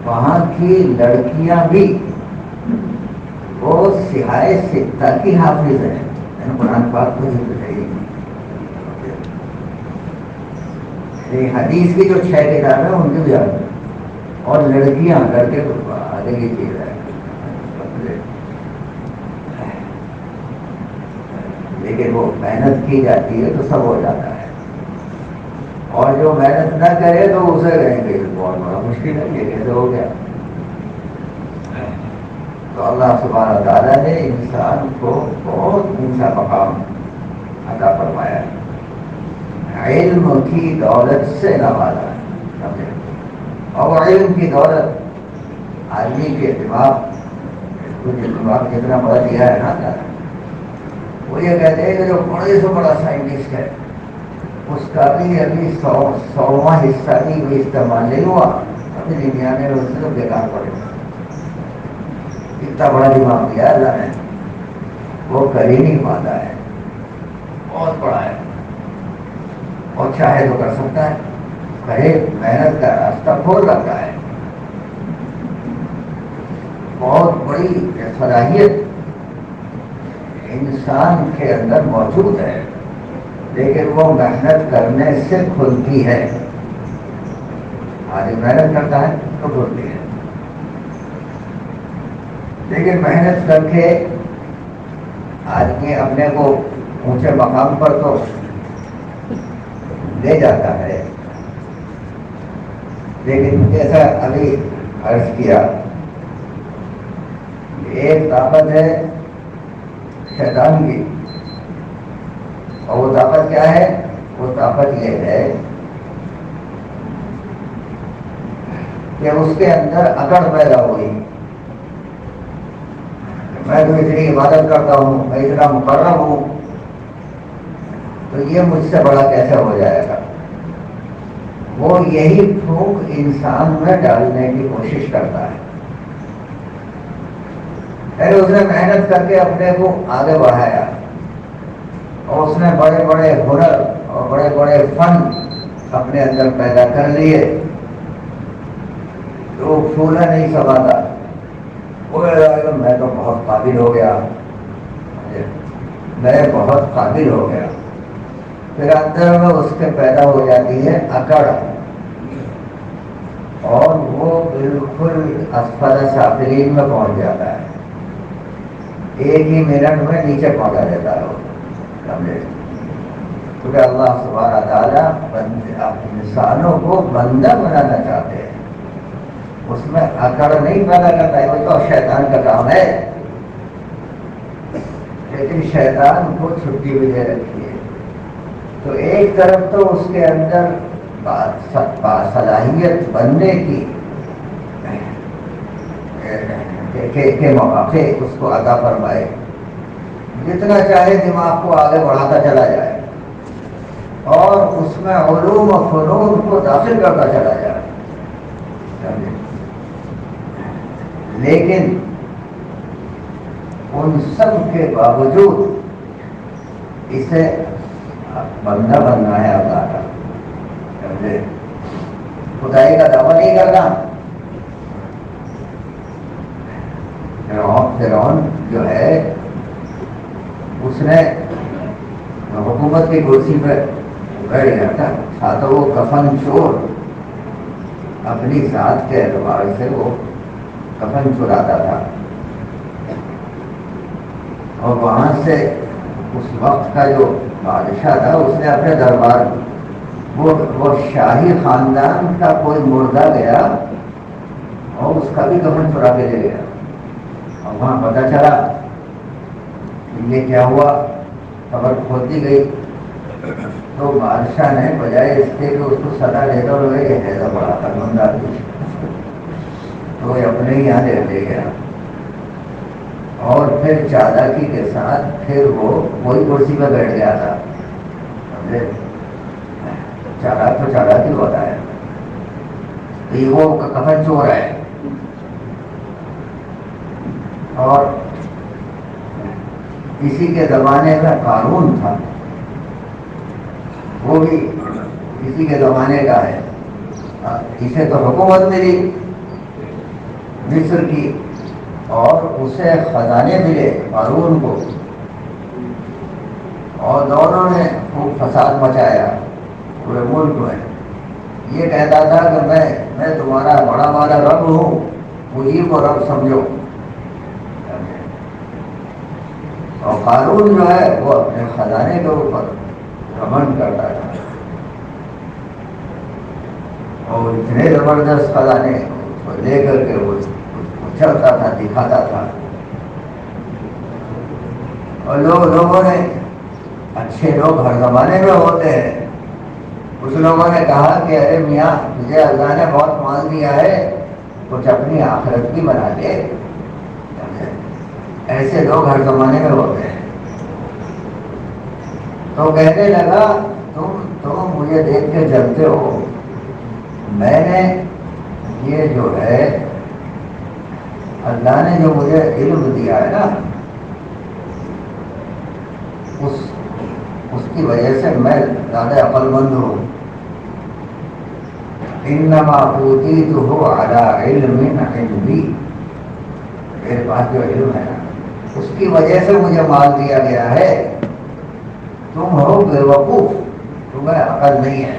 وہاں کی لڑکیاں بھی وہ سہائے ستہ کی حافظ ہیں، قرآن پاک تو حدیث کی جو 6 کتابیں ہیں ان کی بھی یاد ہے. اور لڑکیاں لڑکے تو آگے کی چیز ہے، لیکن وہ محنت کی جاتی ہے تو سب ہو جاتا ہے. اور جو محنت نہ کرے تو اسے کہیں گے بہت بڑا مشکل ہے، یہ کیسے ہو گیا. تو اللہ سبحانہ تعالیٰ نے انسان کو بہت اونچا مقام عطا فرمایا ہے، علم کی دولت سے نوازا ہے. اور علم کی دولت آدمی کے دماغ جتنا بڑا دیا ہے نا، وہ یہ کہتے ہیں کہ جو بڑے سے بڑا سائنٹسٹ ہے اس کا بھی ابھی 100واں حصہ بھی کوئی استعمال نہیں ہوا، ابھی دنیا میں اس سے بیکار پڑے. اتنا بڑا دماغ دیا اللہ نے، وہ کر ہی نہیں پاتا ہے، بہت بڑا ہے. اور چاہے تو کر سکتا ہے، کرے محنت کا راستہ کھول رکھا ہے. بہت بڑی صلاحیت انسان کے اندر موجود ہے، لیکن وہ محنت کرنے سے کھلتی ہے. آدمی محنت کرتا ہے تو کھلتی ہے، لیکن محنت کر کے آدمی اپنے کو اونچے مقام پر تو لے جاتا ہے. لیکن جیسا ابھی عرض کیا، ایک طاقت ہے شیطان کی، اور وہ طاقت کیا ہے؟ وہ طاقت یہ ہے کہ اس کے اندر اکڑ پیدا ہوئی. میں تو اتنی عبادت کرتا ہوں، میں اتنا مقرب ہوں، تو یہ مجھ سے بڑا کیسے ہو جائے گا. وہ یہی پھونک انسان میں ڈالنے کی کوشش کرتا ہے. پہلے اس نے محنت کر کے اپنے کو آگے بڑھایا، اور اس نے بڑے بڑے ہنر اور بڑے بڑے فن اپنے اندر پیدا کر لیے. تو پھولنا نہیں سماتا، میں تو بہت قابل ہو گیا، میں بہت قابل ہو گیا. پھر اندر میں اس کے پیدا ہو جاتی ہے اکڑ، اور وہ بالکل اسفل سافلین میں پہنچ جاتا ہے. ایک ہی منٹ میں نیچے پہنچا دیتا ہے وہ. کیونکہ اللہ سبحانہ تعالیٰ انسانوں کو بندہ بنانا چاہتے ہیں، اس میں اکڑ نہیں پیدا کرتا ہے. وہ تو شیطان کا کام ہے، لیکن شیطان کو چھٹی بھی دے رکھی ہے. تو ایک طرف تو اس کے اندر صلاحیت بننے کی کے مواقع اس کو عطا فرمائے، جتنا چاہے دماغ کو آگے بڑھاتا چلا جائے اور اس میں علوم و فنون کو داخل کرتا چلا جائے، لیکن ان سب کے باوجود اسے بندہ بننا ہے اللہ کا، سمجھے؟ خدائی کا دعویٰ نہیں کرنا۔ فرعون جو ہے اس نے حکومت کی کرسی پہ بیٹھ گیا تھا تو وہ کفن چور اپنی ذات کے اعتبار سے وہ کفن چراتا تھا، اور وہاں سے اس وقت کا جو بادشاہ تھا اس نے اپنے دربار وہ شاہی خاندان کا کوئی مردہ گیا اور اس کا بھی کفن چرا کے لے گیا، اور وہاں پتہ چلا یہ کیا ہوا، خبر کھولتی گئی تو بادشاہ نے بجائے اس کے کہ اس کو سزا دیتا ہوئے یہ ایسا بڑا قانون آدمی تو یہ اپنے ہی یہاں لے گیا، اور پھر چالاکی کے ساتھ پھر وہ وہی کرسی پہ بیٹھ گیا تھا، سمجھے؟ چالاک تو چالاکی ہوتا ہے، تو یہ وہ کفن چور ہے۔ اور اسی کے زمانے میں قارون تھا، وہ بھی اسی کے زمانے کا ہے، اسے تو حکومت ملی مصر کی اور اسے خزانے ملے قارون کو، اور دونوں نے خوب فساد مچایا پورے ملک میں۔ یہ کہتا تھا کہ میں تمہارا بڑا والا رب ہوں، مجھے کو رب سمجھو، اور قارون جو ہے وہ اپنے خزانے کے اوپر گھمنڈ کرتا تھا، اور اتنے زبردست خزانے اس کو لے کر کے وہ چلتا تھا، دکھاتا تھا، اور لوگوں نے، اچھے لوگ ہر زمانے میں ہوتے ہیں، کچھ لوگوں نے کہا کہ ارے میاں تجھے اللہ نے بہت مال دیا ہے، کچھ اپنی آخرت بھی بنا دے۔ ایسے لوگ ہر زمانے میں ہوتے ہیں۔ تو کہنے لگا تم مجھے دیکھ کے جلتے ہو، میں نے یہ جو ہے اللہ نے جو مجھے علم دیا ہے نا، اس کی وجہ سے میں زیادہ عقل مند ہوں۔ انما اوتیتہ علی علم عندی، میرے پاس جو علم ہے نا اس کی وجہ سے مجھے مال دیا گیا ہے۔ تم ہو بے وقوف، تمہیں عقل نہیں ہے،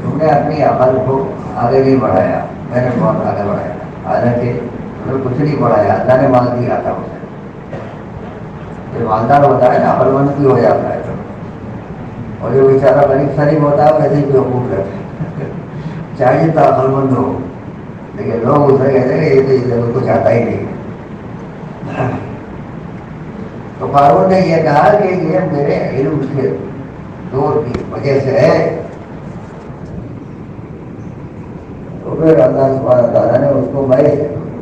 تم نے اپنی عقل کو آگے نہیں بڑھایا، میں نے بہت آگے بڑھایا، حالانکہ تمہیں کچھ نہیں بڑھایا، اللہ نے مال دیا تھا اسے۔ جو مالدار ہوتا ہے نا عقل مند بھی ہو جاتا ہے، اور جو بیچارہ غریب شریف ہوتا ہے ویسے ہی بے وقوف رہتا ہے، چاہیے تو عقل مند ہو، لیکن لوگ اسے کہتے ہیں یہ تو اس لیول کو چاہتا ہی نہیں۔ تو قارون نے یہ کہا کہ یہ میرے علم کے دور کی وجہ سے ہے۔ تو پھر اللہ سبحانہ تعالیٰ نے اس کو میں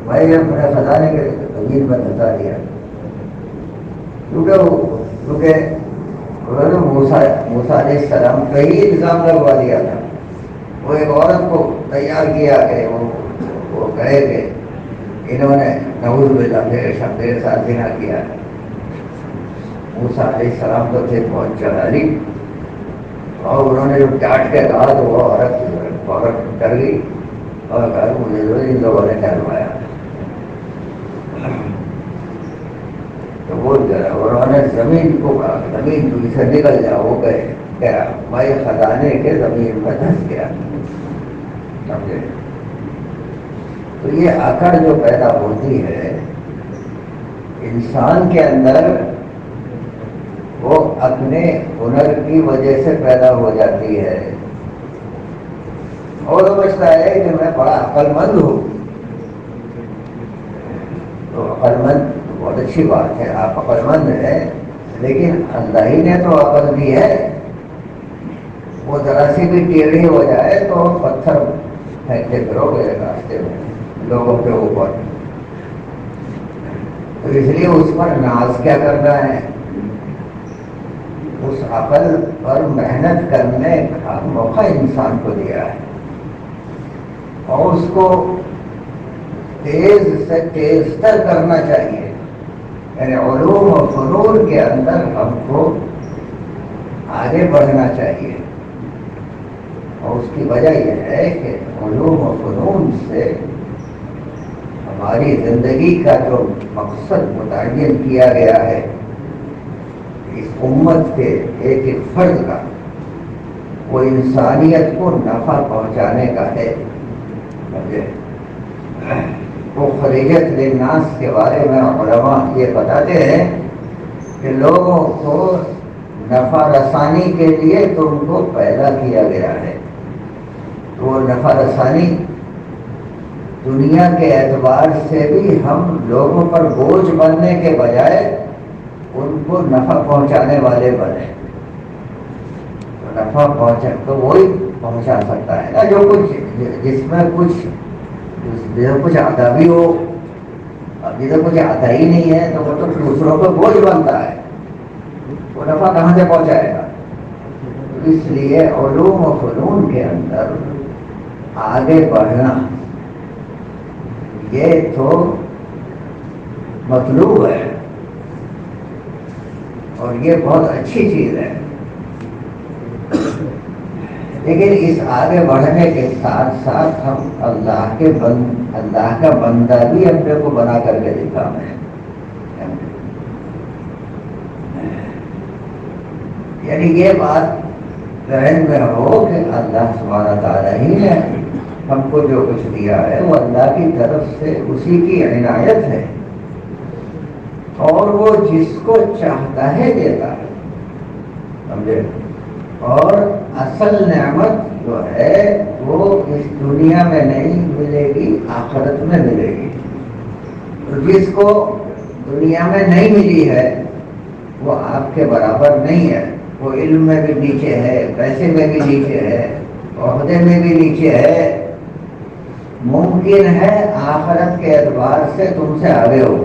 اپنے خزانے کے زمین میں دھسا دیا، کیونکہ موسیٰ علیہ السلام کا ہی الزام لگوا دیا تھا۔ وہ ایک عورت کو تیار کیا کہ وہ کہے کہ انہوں نے نعوذ باللہ میرے ساتھ زنا کیا ہے۔ موسیٰ علیہ السلام تو تھے بہت جلالی، اور انہوں نے جو ڈانٹ کے کہا تو وہ عورت ڈر گئی اور کہا مجھے تو ان لوگوں نے ڈروایا۔ تو وہ انہوں نے زمین کو کہا زمین تو اسے نکل جاؤ، وہ کہا میں خزانے کے زمین میں دھس گیا، سمجھے؟ تو یہ آکڑ جو پیدا ہوتی ہے انسان کے اندر، وہ اپنے ہنر کی وجہ سے پیدا ہو جاتی ہے، اور وہ سمجھتا ہے کہ میں بڑا عقل مند ہوں۔ تو عقل مند بہت اچھی بات ہے، آپ عقل مند ہیں، لیکن اللہ ہی نے تو عقل دی ہے، وہ ذرا سی بھی ٹیڑھی ہو جائے تو پتھر پھینکتے پھرو گے راستے میں لوگوں کے اوپر. تو اس لیے اس پر ناز کیا کرنا ہے؟ اس عقل پر محنت کرنے کا موقع انسان کو دیا ہے اور اس کو تیز سے تیز تر کرنا چاہیے. یعنی علوم و فنون کے اندر ہم کو آگے بڑھنا چاہیے. اور اس کی وجہ یہ ہے کہ علوم و فنون سے ہماری زندگی کا جو مقصد متعین کیا گیا ہے اس امت کے ایک ایک فرد کا، وہ انسانیت کو نفع پہنچانے کا ہے. وہ خریجت للناس کے بارے میں علماء یہ بتاتے ہیں کہ لوگوں کو نفع رسانی کے لیے تم کو پیدا کیا گیا ہے. تو وہ نفع رسانی دنیا کے اعتبار سے بھی ہم لوگوں پر بوجھ بننے کے بجائے ان کو نفع پہنچانے والے بنے. تو نفع پہنچا تو وہی پہنچا سکتا ہے نا جو کچھ جس میں کچھ آتا بھی ہو. اب جسے کچھ آتا ہی نہیں ہے تو وہ تو دوسروں کو بوجھ بنتا ہے، وہ نفع کہاں سے پہنچائے گا؟ اس لیے علوم و فنون کے اندر آگے بڑھنا یہ تو مطلوب ہے اور یہ بہت اچھی چیز ہے. لیکن اس آگے بڑھنے کے ساتھ ساتھ ہم اللہ کا بندہ بھی اپنے کو بنا کر کے دکھانا ہے. یعنی یہ بات ذہن میں ہو کہ اللہ سبحانہ تعالیٰ ہی نے ہم کو جو کچھ دیا ہے وہ اللہ کی طرف سے اسی کی عنایت ہے اور وہ جس کو چاہتا ہے دیتا ہے. سمجھے؟ اور اصل نعمت جو ہے وہ اس دنیا میں نہیں ملے گی، آخرت میں ملے گی. تو جس کو دنیا میں نہیں ملی ہے وہ آپ کے برابر نہیں ہے. وہ علم میں بھی نیچے ہے، پیسے میں بھی نیچے ہے، عہدے میں بھی نیچے ہے. ممکن ہے آخرت کے اعتبار سے تم سے آگے ہو.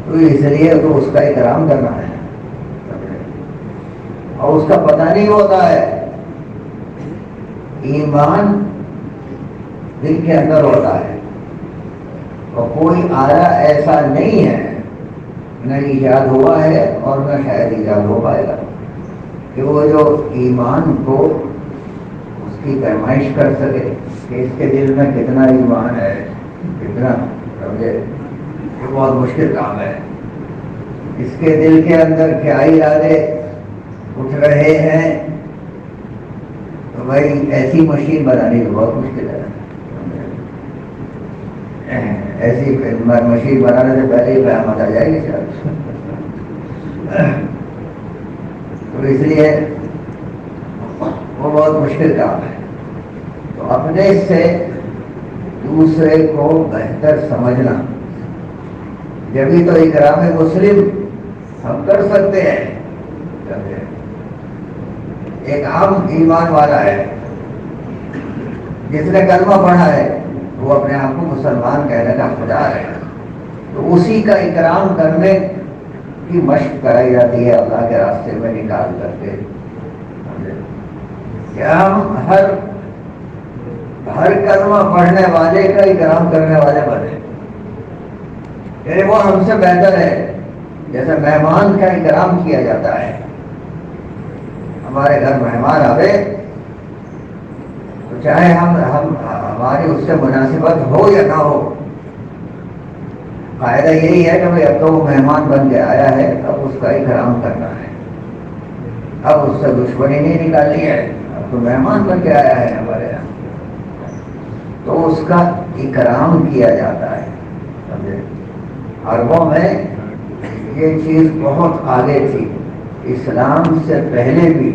تو اس لیے تو اس کا احترام کرنا ہے اور اس کا پتہ نہیں ہوتا ہے. ایمان دل کے اندر ہوتا ہے اور کوئی آلہ ایسا نہیں ہے نہ ایجاد ہوا ہے اور نہ شاید ایجاد ہو پائے گا کہ وہ جو ایمان کو اس کی پیمائش کر سکے کہ اس کے دل میں کتنا ایمان ہے، کتنا. سمجھے؟ یہ بہت مشکل کام ہے. اس کے دل کے اندر کیا ارادے اٹھ رہے ہیں تو بھائی ایسی مشین بنانی تو بہت مشکل ہے. ایسی مشین بنانے سے پہلے ہی قیامت آ جائے گی شاید. تو اس لیے وہ بہت مشکل کام ہے. تو اپنے سے دوسرے کو بہتر سمجھنا، جبھی تو اکرام مسلم ہم کر سکتے ہیں. ایک عام ایمان والا ہے جس نے کلمہ پڑھا ہے وہ اپنے آپ کو مسلمان کہنے کا خدا ہے، تو اسی کا اکرام کرنے کی مشق کرائی جاتی ہے اللہ کے راستے میں نکال کر کے. کیا ہم ہر کلمہ پڑھنے والے کا اکرام کرنے والے بنے؟ یعنی وہ ہم سے بہتر ہے. جیسے مہمان کا اکرام کیا جاتا ہے، ہمارے گھر مہمان آوے تو چاہے ہماری اس سے مناسبت ہو یا نہ ہو، فائدہ یہی ہے کہ اب تو وہ مہمان بن کے آیا ہے، اب اس کا اکرام کرنا ہے. اب اس سے دشمنی نہیں نکالنی ہے، اب تو مہمان بن کے آیا ہے ہمارے یہاں، تو اس کا اکرام کیا جاتا ہے. سمجھے؟ عربوں میں یہ چیز بہت آگے تھی. اسلام سے پہلے بھی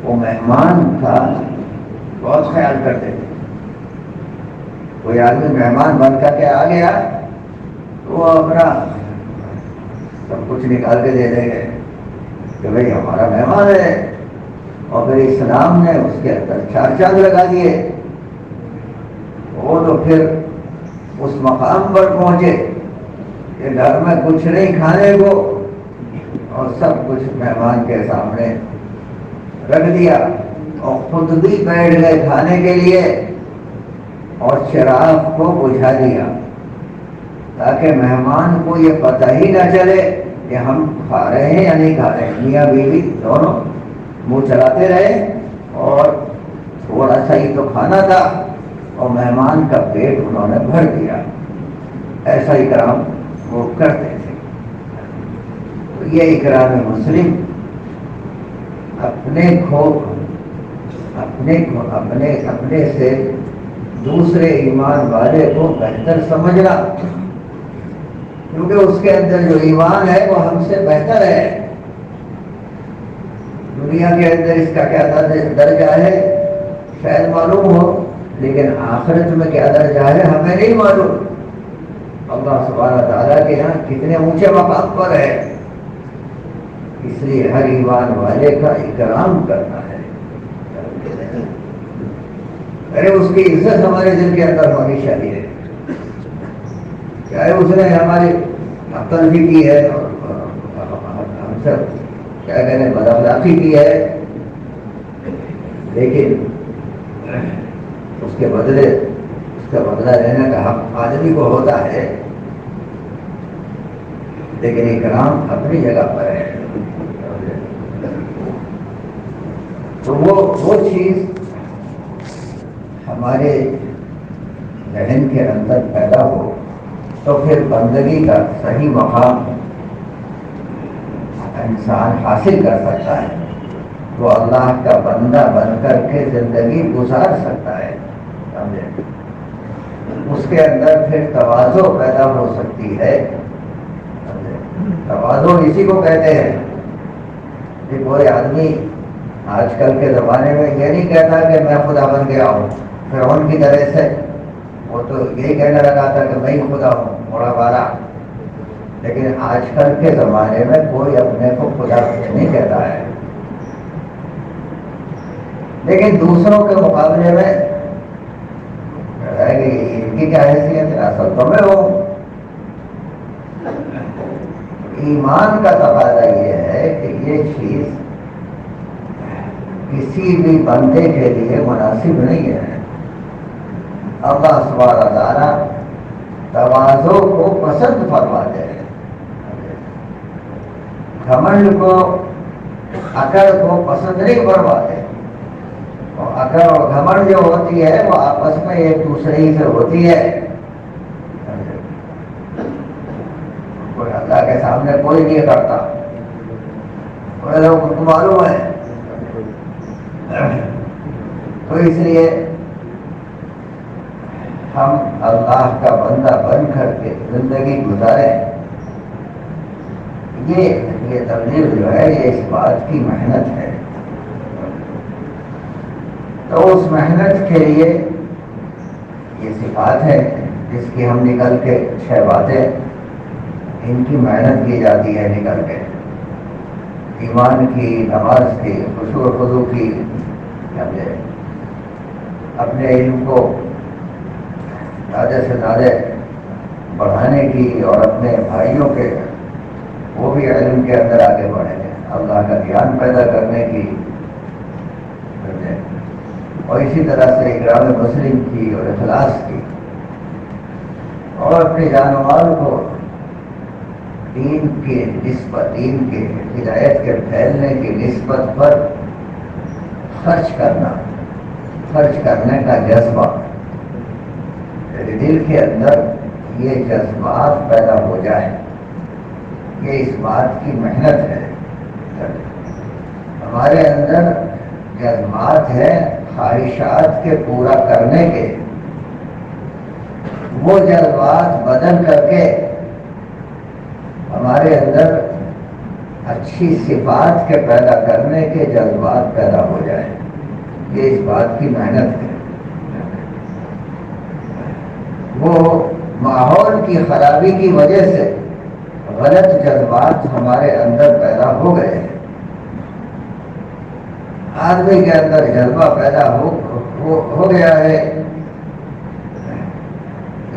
وہ مہمان کا بہت خیال کرتے تھے. کوئی آدمی مہمان بن کر کے آ گیا تو وہ اپنا سب کچھ نکال کے دے دیں گے. کہ بھئی ہمارا مہمان ہے، اور پھر اسلام نے اس کے اندر 4 چاند لگا دیے. وہ تو پھر اس مقام پر پہنچے کہ گھر میں کچھ نہیں کھانے کو، اور سب کچھ مہمان کے سامنے رکھ دیا، اور خود بھی بیٹھ گئے کھانے کے لیے، اور چراغ کو بجھا دیا تاکہ مہمان کو یہ پتہ ہی نہ چلے کہ ہم کھا رہے ہیں یا نہیں کھا رہے ہیں. میاں بیوی دونوں منہ چلاتے رہے، اور تھوڑا سا ہی تو کھانا تھا، اور مہمان کا پیٹ انہوں نے بھر دیا. ایسا اکرام وہ کرتے تھے. تو یہ اکرام مسلم اپنے سے دوسرے ایمان والے کو بہتر سمجھنا، کیونکہ اس کے اندر جو ایمان ہے وہ ہم سے بہتر ہے. دنیا کے اندر اس کا کیا درجہ ہے شاید معلوم ہو، لیکن آخرت میں کیا درجہ ہے ہمیں نہیں معلوم. اللہ سبحانہ تعالیٰ کے یہاں کتنے اونچے مقام پر ہے. اس لیے ہر ایمان والے کا اکرام کرنا ہے. ارے اس کی عزت ہمارے دل کے اندر ہونی چاہیے، چاہے اس نے ہماری عقل بھی کی ہے، ہم سب کیا کہتے ہیں بد اخلاقی کی ہے، لیکن اس کے بدلہ لینے کا حق آدمی کو ہوتا ہے. لیکن اکرام اپنی جگہ پر ہے. تو وہ چیز ہمارے ذہن کے اندر پیدا ہو تو پھر بندگی کا صحیح مقام انسان حاصل کر سکتا ہے. وہ اللہ کا بندہ بن کر کے زندگی گزار سکتا ہے. سمجھے؟ اس کے اندر پھر تواضع پیدا ہو سکتی ہے. تواضع اسی کو کہتے ہیں کہ کوئی آدمی آج کل کے زمانے میں یہ نہیں کہتا کہ میں خدا بن گیا ہوں فرعون کی طرح سے. وہ تو یہی کہنے لگا تھا کہ میں ہی خدا ہوں موڑا بارا. لیکن آج کل کے زمانے میں کوئی اپنے کو خدا نہیں کہتا ہے، لیکن دوسروں کے مقابلے میں ان کی کیا حیثیت ہے، اصل تو میں ہوں. ایمان کا تقاضا یہ ہے کہ یہ چیز کسی بھی بندے کے لیے مناسب نہیں ہے. اللہ سبحانہ تعالیٰ تواضع کو پسند فرماتے ہیں. گھمنڈ کو اکڑ کو پسند نہیں فرماتے. اور اکڑ اور گھمنڈ جو ہوتی ہے وہ آپس میں ایک دوسرے ہی سے ہوتی ہے. کوئی اللہ کے سامنے کوئی نہیں کرتا، بڑے لوگوں کو معلوم ہے. تو اس لیے ہم اللہ کا بندہ بن کر کے زندگی گزاریں. یہ تبلیغ جو ہے یہ اس بات کی محنت ہے. تو اس محنت کے لیے یہ صفات ہے جس کی ہم نکل کے 6 باتیں ان کی محنت کی جاتی ہے نکل کے. ایمان کی، نماز کی، خشوع و خضوع کی، اپنے علم کو زیادہ سے زیادہ بڑھانے کی، اور اپنے بھائیوں کے وہ بھی علم کے اندر آگے بڑھیں، اللہ کا دھیان پیدا کرنے کی، اور اسی طرح سے اکرام مسلم کی اور اخلاص کی، اور اپنے جان و مال کو دین کی نسبت، دین کی ہدایت کے پھیلنے کی نسبت پر خرچ کرنے کا جذبہ. دل کے اندر یہ جذبات پیدا ہو جائے، یہ اس بات کی محنت ہے. ہمارے اندر جذبات ہے خواہشات کے پورا کرنے کے، وہ جذبات بدل کر کے ہمارے اندر اچھی صفات کے پیدا کرنے کے جذبات پیدا ہو جائیں. یہ اس بات کی محنت ہے. وہ ماحول کی خرابی کی وجہ سے غلط جذبات ہمارے اندر پیدا ہو گئے ہیں. آدمی کے اندر جذبہ پیدا ہو گیا ہے،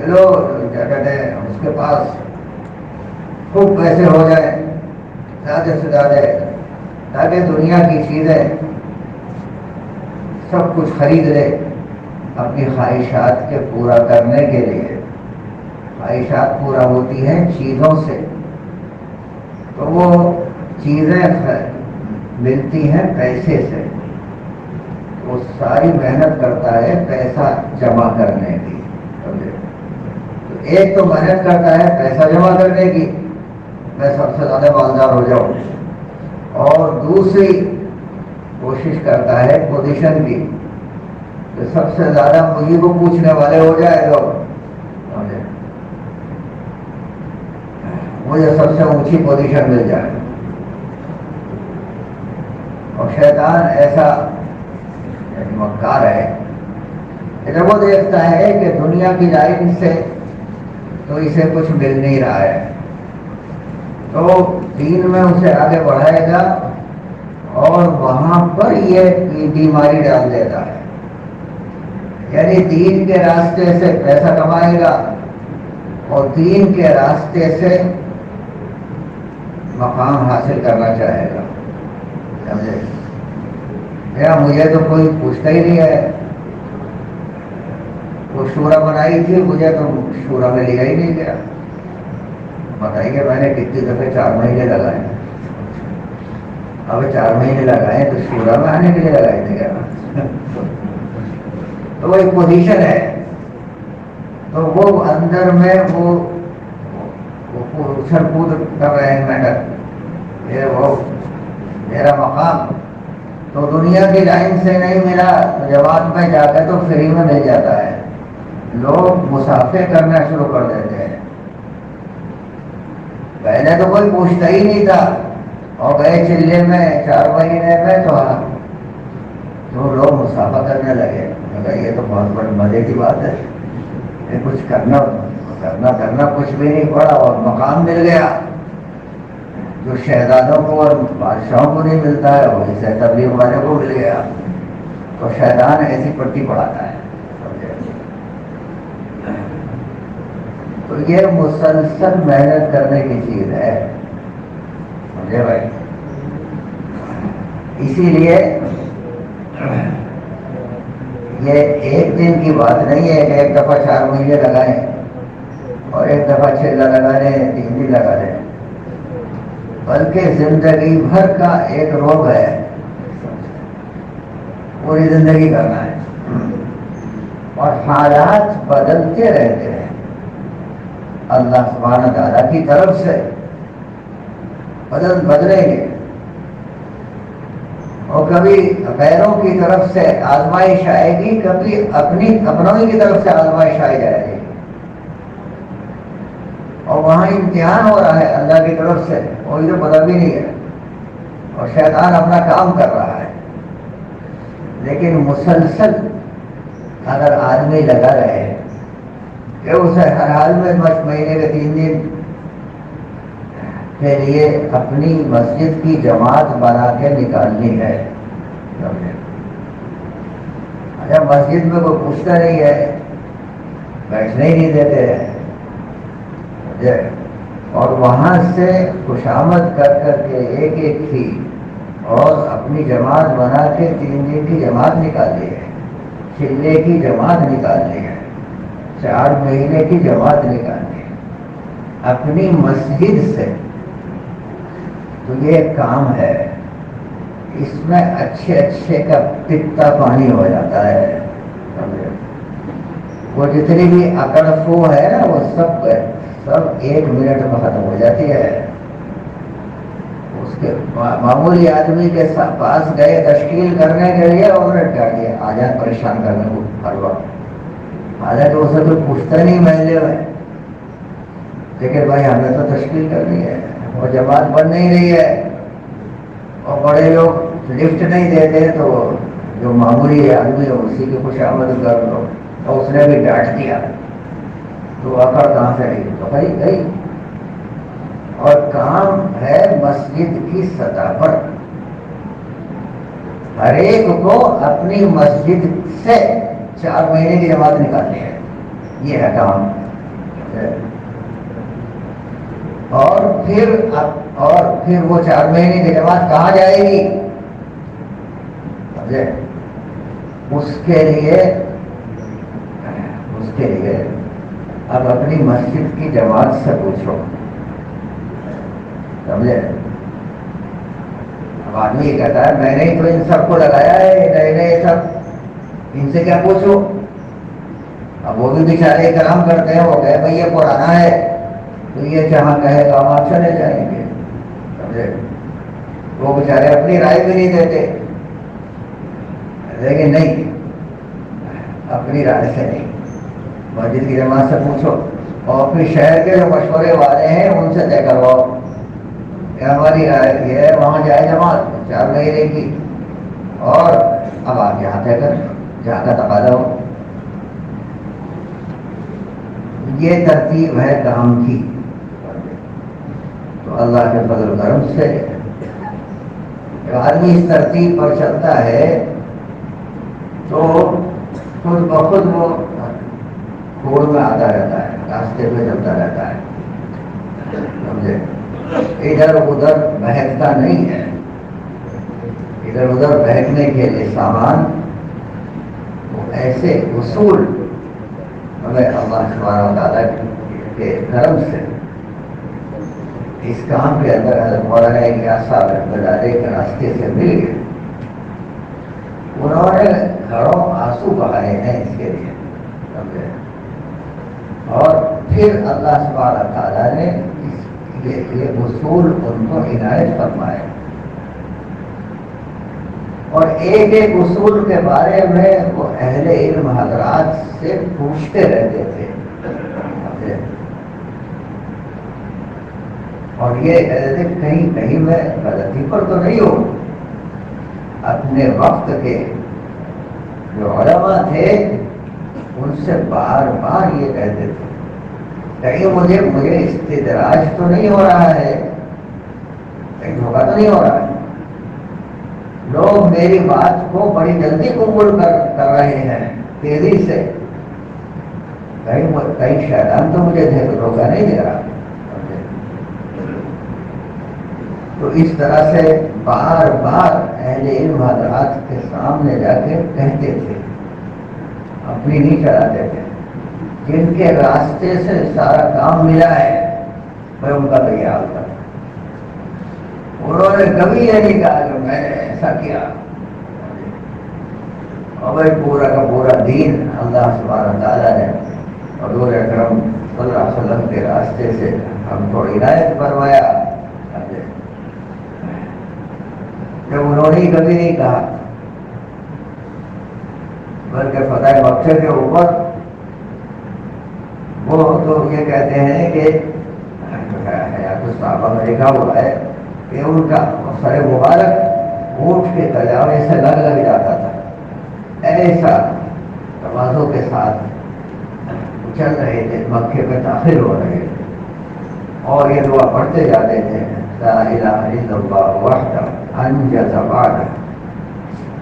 لوگ کیا کہتے ہیں اس کے پاس خوب پیسے ہو جائیں زیادہ سے زیادہ، تاکہ دنیا کی چیزیں سب کچھ خرید لے اپنی خواہشات کے پورا کرنے کے لیے۔ خواہشات پورا ہوتی ہیں چیزوں سے، تو وہ چیزیں ملتی ہیں پیسے سے، وہ ساری محنت کرتا ہے پیسہ جمع کرنے کی۔ تو ایک تو محنت کرتا ہے پیسہ جمع کرنے کی، میں سب سے زیادہ مالدار ہو جاؤں، اور دوسری کوشش کرتا ہے پوزیشن کی، تو سب سے زیادہ مجھے کو پوچھنے والے ہو جائے لوگ، مجھے سب سے اونچی پوزیشن مل جائے۔ اور شیطان ایسا مکار ہے، جب وہ دیکھتا ہے کہ دنیا کی لائن سے تو اسے کچھ مل نہیں رہا ہے، تو دین میں اسے آگے بڑھائے گا اور وہاں پر یہ بیماری ڈال دیتا ہے، یعنی دین کے راستے سے پیسہ کمائے گا اور دین کے راستے سے مقام حاصل کرنا چاہے گا، سمجھے؟ یا مجھے تو کوئی پوچھتا ہی نہیں ہے، وہ شورا بنائی تھی، مجھے تو شورا میں لیا ہی نہیں گیا۔ بتائیے میں نے کتنی دفعہ 4 مہینے لگائے، اب 4 مہینے لگائے تو شورا میں آنے کے لیے لگائے تھے کیا؟ تو وہ ایک پوزیشن ہے، تو وہ اندر میں وہ اچھل کود کر رہے ہیں، میٹر وہ میرا مقام تو دنیا کی لائن سے نہیں ملا، تو جماعت میں جا کے تو فری میں مل جاتا ہے، لوگ مسافے کرنا شروع کر دیتے ہیں۔ پہلے تو کوئی پوچھتا ہی نہیں تھا، اور گئے چلے میں 4 مہینے میں تو لوگ مسافہ کرنے لگے۔ یہ تو بہت بڑی مزے کی بات ہے، یہ کچھ کرنا کچھ بھی نہیں پڑا اور مقام مل گیا جو شہزادوں کو اور بادشاہوں کو نہیں ملتا ہے، وہ اسے تبلیغ والے کو مل گیا۔ تو شیطان ایسی پٹی پڑھاتا ہے۔ تو یہ مسلسل محنت کرنے کی چیز ہے، سمجھے بھائی؟ اسی لیے یہ ایک دن کی بات نہیں ہے کہ ایک دفعہ 4 مہینے لگائیں اور ایک دفعہ 6 لگا لیں، 3 دن لگا لیں، بلکہ زندگی بھر کا ایک روگ ہے، پوری زندگی کرنا ہے، اور حالات بدلتے رہتے ہیں اللہ سبحانہ تعالیٰ کی طرف سے، بدلیں گے، اور کبھی غیروں کی طرف سے آزمائش آئے گی، کبھی اپنوں کی طرف سے آزمائش آئی جائے گی، اور وہاں امتحان ہو رہا ہے اللہ کی طرف سے، اور یہ پتہ بھی نہیں ہے، اور شیطان اپنا کام کر رہا ہے۔ لیکن مسلسل اگر آدمی لگا رہے کہ اسے ہر حال میں مہینے کے 3 دن کے لیے اپنی مسجد کی جماعت بنا کے نکالنی ہے، اگر مسجد میں کوئی پوچھتا نہیں ہے، بیٹھنے ہی نہیں دیتے ہیں، اور وہاں سے خوشامد کر کے ایک تھی اور اپنی جماعت بنا کے 3 دن کی جماعت نکالی ہے، چلے کی جماعت نکالنی ہے، 4 مہینے کی جماعت نکالنی ہے اپنی مسجد سے، تو یہ کام ہے، اس میں اچھے کا پتا پانی ہو جاتا ہے، وہ جتنی بھی اکڑ فو ہے نا، وہ سب 1 منٹ میں ختم ہو جاتی ہے۔ اس کے معمولی آدمی کے پاس گئے تشکیل کرنے کے لیے، انہوں نے ڈر دیا آ جائے پریشان کرنے کو ہر وقت، حالانکہ اسے تو پوچھتا نہیں محلے میں، لیکن بھائی ہمیں تو تشکیل کرنی ہے، اور جماعت بن نہیں رہی ہے، اور بڑے لوگ لفٹ نہیں دیتے، تو جو معمولی آدمی ہے اسی کی خوشامد کر لو، اور اس نے بھی ڈانٹ دیا، تو اکڑ کہاں سے گئی؟ تو گئی، اور کام ہے مسجد کی سطح پر، ہر ایک کو اپنی مسجد سے 4 مہینے کی جماعت نکالنی ہے، یہ ہے کام۔ اور پھر وہ 4 مہینے کی جماعت کہاں جائے گی؟ اس کے لیے اب اپنی مسجد کی جماعت سے پوچھو، سمجھے؟ اب آدمی یہ کہتا ہے میں نے تو ان سب کو لگایا ہے، نئے سب، ان سے کیا پوچھو؟ اب وہ بھی بیچارے کرام کرتے ہیں، وہ کہے بھائی یہ پرانا ہے تو یہ جہاں کہے گا وہاں چلے جائیں گے، سمجھے؟ وہ بیچارے اپنی رائے بھی نہیں دیتے، لیکن نہیں، اپنی رائے سے نہیں، مسجد کی جماعت سے پوچھو، اور پھر شہر کے جو مشورے والے ہیں ان سے طے کرواؤ کہ ہماری رائے یہ ہے وہاں جائے جماعت 4 مہینے کی، اور اب آپ یہاں طے کریں جہاں کا تقاضا ہو۔ یہ ترتیب ہے کام کی۔ تو اللہ کے فضل و کرم سے جب آدمی اس ترتیب پر چلتا ہے تو خود بخود وہ کھوڑ میں آتا رہتا ہے، راستے پہ چلتا رہتا ہے، سمجھے؟ ادھر ادھر بہکتا نہیں ہے، ادھر ادھر بہکنے کے لیے سامان وہ ایسے اصول ہمیں اللہ سبحانہ و تعالیٰ کے کرم سے اس کام کے اندر حضرت مولانا الیاس صاحب رحمۃ اللہ علیہ کے راستے سے مل گئے۔ انہوں نے گھروں آنسو بہائے ہیں اس کے لیے، سمجھے؟ اور پھر اللہ سبحانہ و تعالیٰ نے یہ اصول ان کو عنایت فرمائے، اور ایک ایک اصول کے بارے میں وہ اہل علم حضرات سے پوچھتے رہتے تھے، اور یہ کہتے تھے کہیں کہیں میں غلطی پر تو نہیں ہوں۔ اپنے وقت کے جو علماء تھے ان سے بار بار یہ کہتے تھے کہیں مجھے استدراج تو نہیں ہو رہا ہے، کہیں دھوکہ تو نہیں ہو رہا ہے، لوگ میری بات کو بڑی جلدی قبول کر رہے ہیں تیزی سے، کہیں شیطان تو مجھے دھوکہ نہیں دے رہا۔ تو اس طرح سے بار بار اہل علم حضرات کے سامنے جا کے کہتے تھے، اپنی نہیں چلاتے تھے، جن کے راستے سے سارا کام ملا ہے میں ان کا تو یہ حال تھا۔ انہوں نے کبھی یہ نہیں کہا کہ میں نے ایسا کیا، اور بھائی پورا کا پورا دین اللہ سبحانہ تعالیٰ نے حضور اکرم صلی اللہ علیہ وسلم کے راستے سے ہم کو عنایت فرمایا، جب انہوں نے کبھی نہیں کہا، بلکہ فتح مکہ کے اوپر وہ تو یہ کہتے ہیں کہ حیات الصحابہ میں لکھا ہوا ہے کہ ان کا سر مبارک اونٹ کے تجاوے سے لگ جاتا تھا، ایسا توازوں کے ساتھ چل رہے تھے، مکے میں داخل ہو رہے تھے، اور یہ دعا پڑھتے جاتے تھے، لا الہ الا اللہ وحدہ انجز وعدہ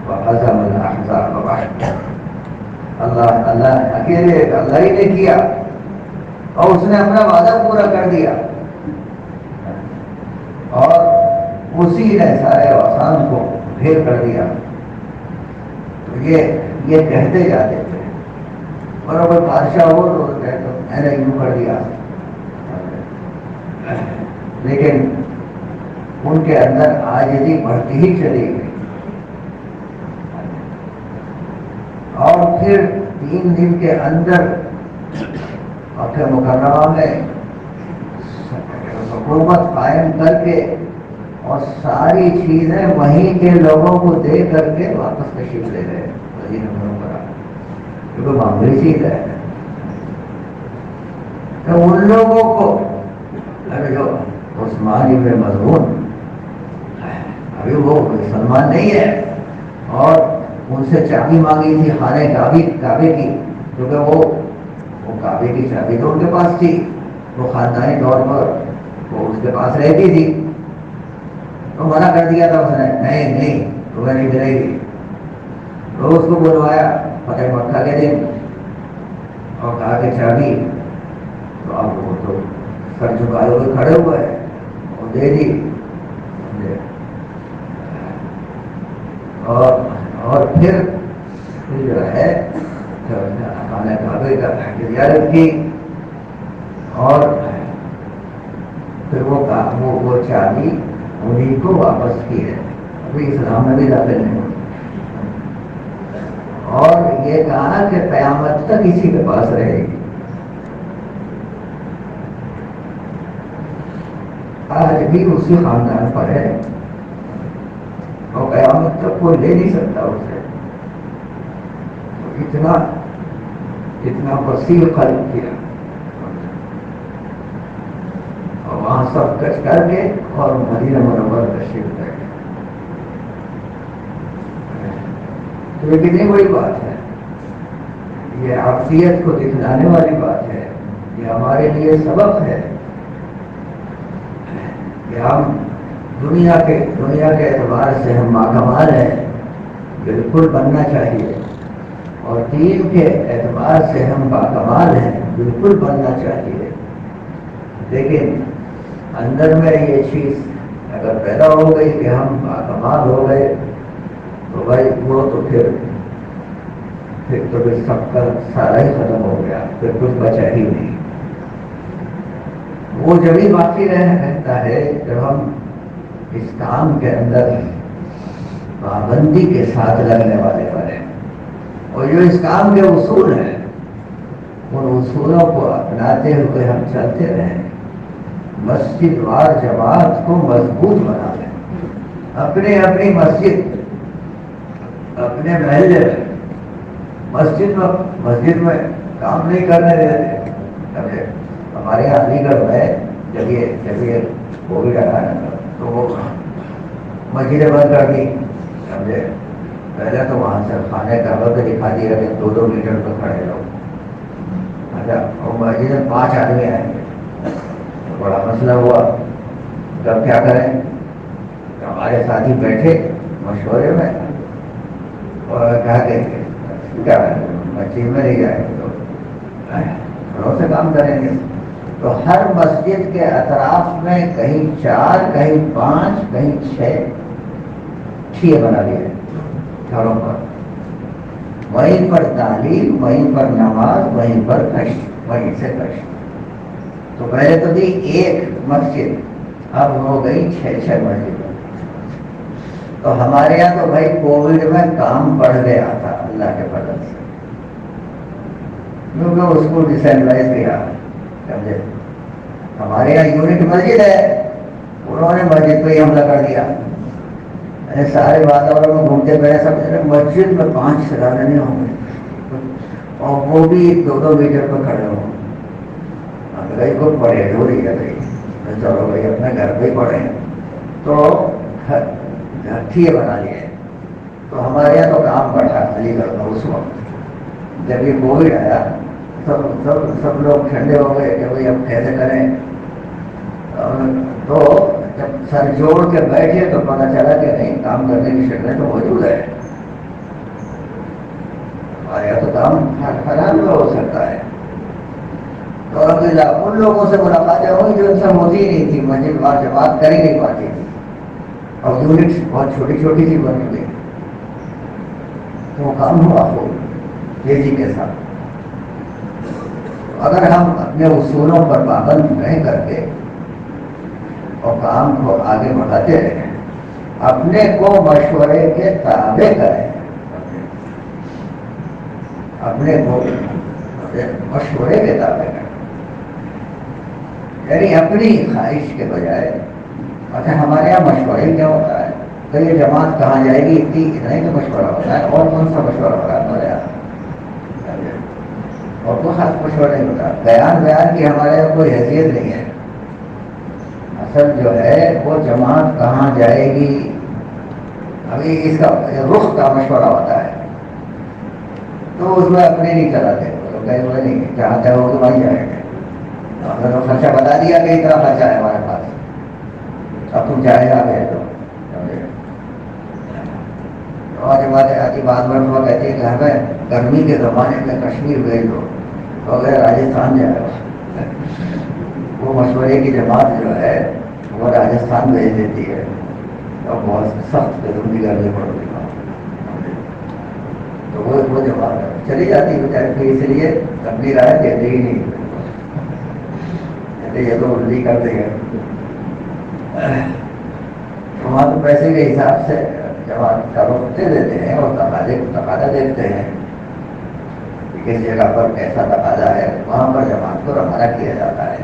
وہزم الاحزاب وحدہ۔ اللہ اکیلے اللہ ہی نے کیا اور اس نے اپنا وعدہ پورا کر دیا، اور اسی نے سارے اوثان کو ڈھیر کر دیا۔ تو یہ کہتے جاتے تھے، اور اگر بادشاہ ہو تو میں نے یوں کر دیا، لیکن ان کے اندر عاجزی بڑھتی ہی چلی گئی، اور پھر 3 دن کے اندر مکہ مکرمہ میں حکومت قائم کر کے اور ساری چیزیں وہیں کے لوگوں کو دے کر کے واپس تشریف لے گئے مدینہ منورہ، کیونکہ معمولی چیز ہے۔ تو ان لوگوں کو جو عثمان ابن مظعون ابھی وہ مسلمان نہیں ہے، اور ان سے چابی مانگی تھی خانے کعبے کی، کیونکہ وہ کعبے کی چابی تو ان کے پاس تھی، وہ خاندانی طور پر وہ اس کے پاس رہتی تھی، تو منع کر دیا تھا اس نے، نہیں تمہیں نہیں ملے گی، تو اس کو بلوایا فتح مکہ کے دن اور کہا کہ چابی، تو اب وہ تو سر جھکائے ہوئے کھڑے ہوئے اور دے دی، اور پھر جو ہے خانہ کعبے کا زیارت کی، اور پھر وہ چابی انہیں کو واپس کی ہے، ابھی اسلام میں بھی داخل نہیں ہوئی، اور یہ کہا کہ قیامت تک اسی کے پاس رہے گی۔ آج بھی اسی خاندان پر ہے اور قیامت تک کوئی لے نہیں سکتا اسے، اتنا وسیع خلق کیا، اور وہاں سب کچھ کر کے اور مدینہ منورہ تشریف لے گئے۔ تو یہ کتنی بڑی بات ہے، یہ عافیت کو دکھلانے والی بات ہے، یہ ہمارے لیے سبق ہے کہ ہم دنیا کے اعتبار سے ہم باکمال ہیں، بالکل بننا چاہیے، اور دین کے اعتبار سے ہم باکمال ہیں، بالکل بننا چاہیے، لیکن اندر میں یہ چیز اگر پیدا ہو گئی کہ ہم باکمال ہو گئے تو بھائی وہ تو پھر سب کا سارا ہی ختم ہو گیا، پھر کچھ بچا ہی نہیں۔ وہ جب ہی باقی رہتا ہے جب ہم اس کام کے اندر پابندی کے ساتھ لگنے والے بنے، اور جو اس کام کے اصول ہیں ان اصولوں کو اپناتے ہوئے ہم چلتے رہیں، مسجد وار جماعت کو مضبوط بنا لیں، اپنی مسجد، اپنے محلے میں، مسجد میں کام نہیں کرنے دیتے۔ ہمارے یہاں علی گڑھ میں جب یہ کووڈ آیا تو وہ مسجدیں بند کر دی، سمجھے، پہلے تو وہاں سے خانہ کعبہ پہ دکھا دیا کہ 2-2 میٹر پہ کھڑے رہو، اچھا، اور مسجد میں 5 آدمی آئیں گے، تو بڑا مسئلہ ہوا، تب کیا کریں؟ ہمارے ساتھی بیٹھے مشورے میں اور کہا کہ کیا مسجد میں نہیں جائیں گے تو گھروں سے کام کریں گے، تو ہر مسجد کے اطراف میں کہیں 4 کہیں 5 کہیں 6 ٹھیے بنا دیے گھروں پر، وہیں پر تعلیم، وہیں پر نماز، وہیں پر کشت، وہیں سے کشت۔ تو پہلے تو تھی ایک مسجد، اب ہو گئی 6 مسجد۔ تو ہمارے یہاں تو بھائی کووڈ میں کام بڑھ گیا تھا اللہ کے فضل سے، کیونکہ اس کو ڈیسینٹرلائز کیا، سمجھے، ہمارے یہاں یونٹ مسجد ہے، انہوں نے مسجد پہ ہی حملہ کر دیا، سارے واتاورن میں گھومتے پڑے، سب مسجد میں 5 سلادے نہیں ہوں گے، اور وہ بھی 2-2 میٹر پہ کھڑے ہوں، گئی کو پڑھے ہو رہی ہے بھائی، چلو بھائی اپنے گھر پہ ہی پڑھے، تو ٹھیے بنا لیے۔ تو ہمارے یہاں تو کام بڑھا علی گڑھ میں اس وقت، جب یہ کووڈ آیا سب لوگ ٹھنڈے ہو گئے کہ بھائی اب کیسے کریں، تو جب سر جوڑ کے بیٹھے تو پتہ چلا کہ نہیں، کام کرنے کی شکلیں تو موجود ہے، ہمارے یہاں تو کام خراب ہو سکتا ہے۔ تو ان لوگوں سے ملاقاتیں ہوئی جو ان سے ہوتی ہی نہیں تھی، مسجد وار جماعت کر ہی نہیں پاتی تھی، اور یونٹس بہت چھوٹی سی بن گئی، تو وہ کام ہوا خوب تیزی کے ساتھ۔ اگر ہم اپنے اصولوں پر پابند نہیں کرتے اور کام کو آگے بڑھاتے رہیں، اپنے کو مشورے کے تابع کریں، اپنے کو مشورے کے تابع کریں، یعنی اپنی خواہش کے بجائے۔ اچھا، ہمارے یہاں مشورے کیا ہوتا ہے کہ یہ جماعت کہاں جائے گی، اتنا ہی تو مشورہ ہوتا ہے، اور کون سا مشورہ ہوتا ہے ہمارے یہاں، اور کوئی خاص مشورہ نہیں ہوتا۔ بیان کی ہمارے یہاں کوئی حیثیت نہیں ہے، اصل جو ہے وہ جماعت کہاں جائے گی، ابھی اس کا رخ کا مشورہ ہوتا ہے، تو اس میں اپنے نہیں چلاتے، کہیں نہیں چاہتے ہو کہ وہیں جائیں گے، اگر تو خرچہ بتا دیا کہ اتنا خرچہ ہے ہمارے پاس، اب تم چاہے گا تو۔ اور چاچی بعض مرتبہ کہتی ہے کہ ہمیں گرمی کے زمانے میں کشمیر بھیج دو، تو اگر راجستھان جائے گا وہ مشورے کی جماعت جو ہے وہ راجستھان بھیج دیتی ہے، اور بہت سخت قسم کی گرمی پڑتی ہے، تو وہ جماعت چلی جاتی ہے بیچارے پھر، اس لیے اپنی رائے دیتے ہی نہیں، کہتے یہ تو الٹی کر دے گا، وہاں تو پیسے کے حساب سے جماعت کا رخ دے دیتے ہیں اور تقاضا دیکھتے ہیں، کس جگہ پر کیسا تقاضا ہے وہاں پر جماعت کو روانہ کیا جاتا ہے۔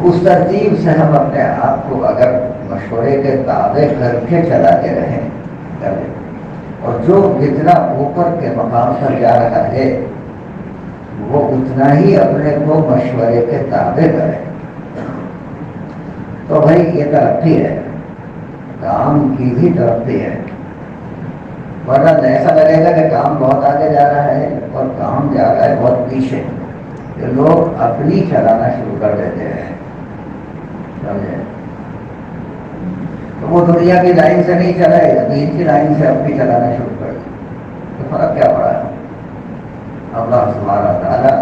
اس ترتیب سے ہم اپنے آپ کو اگر مشورے کے تابع کر کے چلاتے رہیں، اور جو جتنا اوپر کے مقام پر جا رہا ہے وہ اتنا ہی اپنے کو مشورے کے تابع کرے، تو بھائی یہ ترقی ہے، کام کی بھی ترقی ہے، ورنہ ایسا لگے گا کہ کام بہت آگے جا رہا ہے اور کام جا رہا ہے بہت پیچھے، کہ لوگ اپنی چلانا شروع کر دیتے ہیں، سمجھے؟ تو وہ دنیا کی لائن سے نہیں چلائے گا، دین کی لائن سے اپنی چلانا شروع کر دے، تو فرق کیا پڑا ہے؟ اللہ سبحانہ تعالیٰ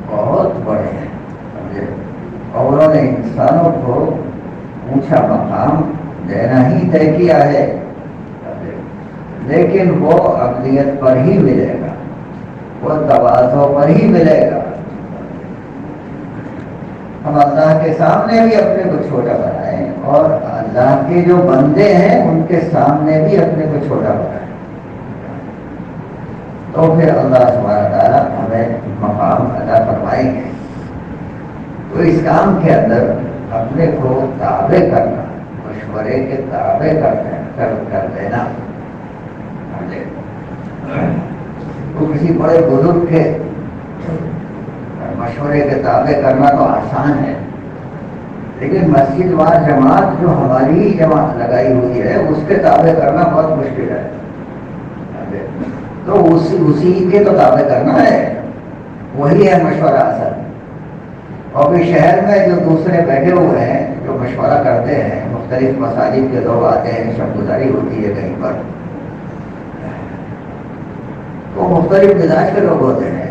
بہت بڑے ہیں، سمجھے؟ اور انہوں نے انسانوں کو اونچا مقام دینا ہی طے کیا ہے، لیکن وہ اقلیت پر ہی ملے گا، وہ تواضع پر ہی ملے گا۔ ہم اللہ کے سامنے بھی اپنے کو چھوٹا بنائیں اور اللہ کے جو بندے ہیں ان کے سامنے بھی اپنے کو چھوٹا بنائیں، تو پھر اللہ سبحانہ تعالیٰ ہمیں مقام عطا فرمائیں گے۔ تو اس کام کے اندر اپنے کو تابع کرنا، مشورے کے تابع کر دینا، تو کسی بڑے بزرگ کے مشورے کے تابع کرنا تو آسان ہے، لیکن مسجد وار جماعت جو ہماری ہی جماعت لگائی ہوئی ہے اس کے تابع کرنا بہت مشکل ہے، تو اسی کے تو تابع کرنا ہے، وہی ہے مشورہ اصل۔ اور پھر شہر میں جو دوسرے بیٹھے ہوئے ہیں جو مشورہ کرتے ہیں، مختلف مساجد کے لوگ آتے ہیں، شب گزاری ہوتی ہے کہیں پر، تو مختلف مزاج کے لوگ ہوتے ہیں،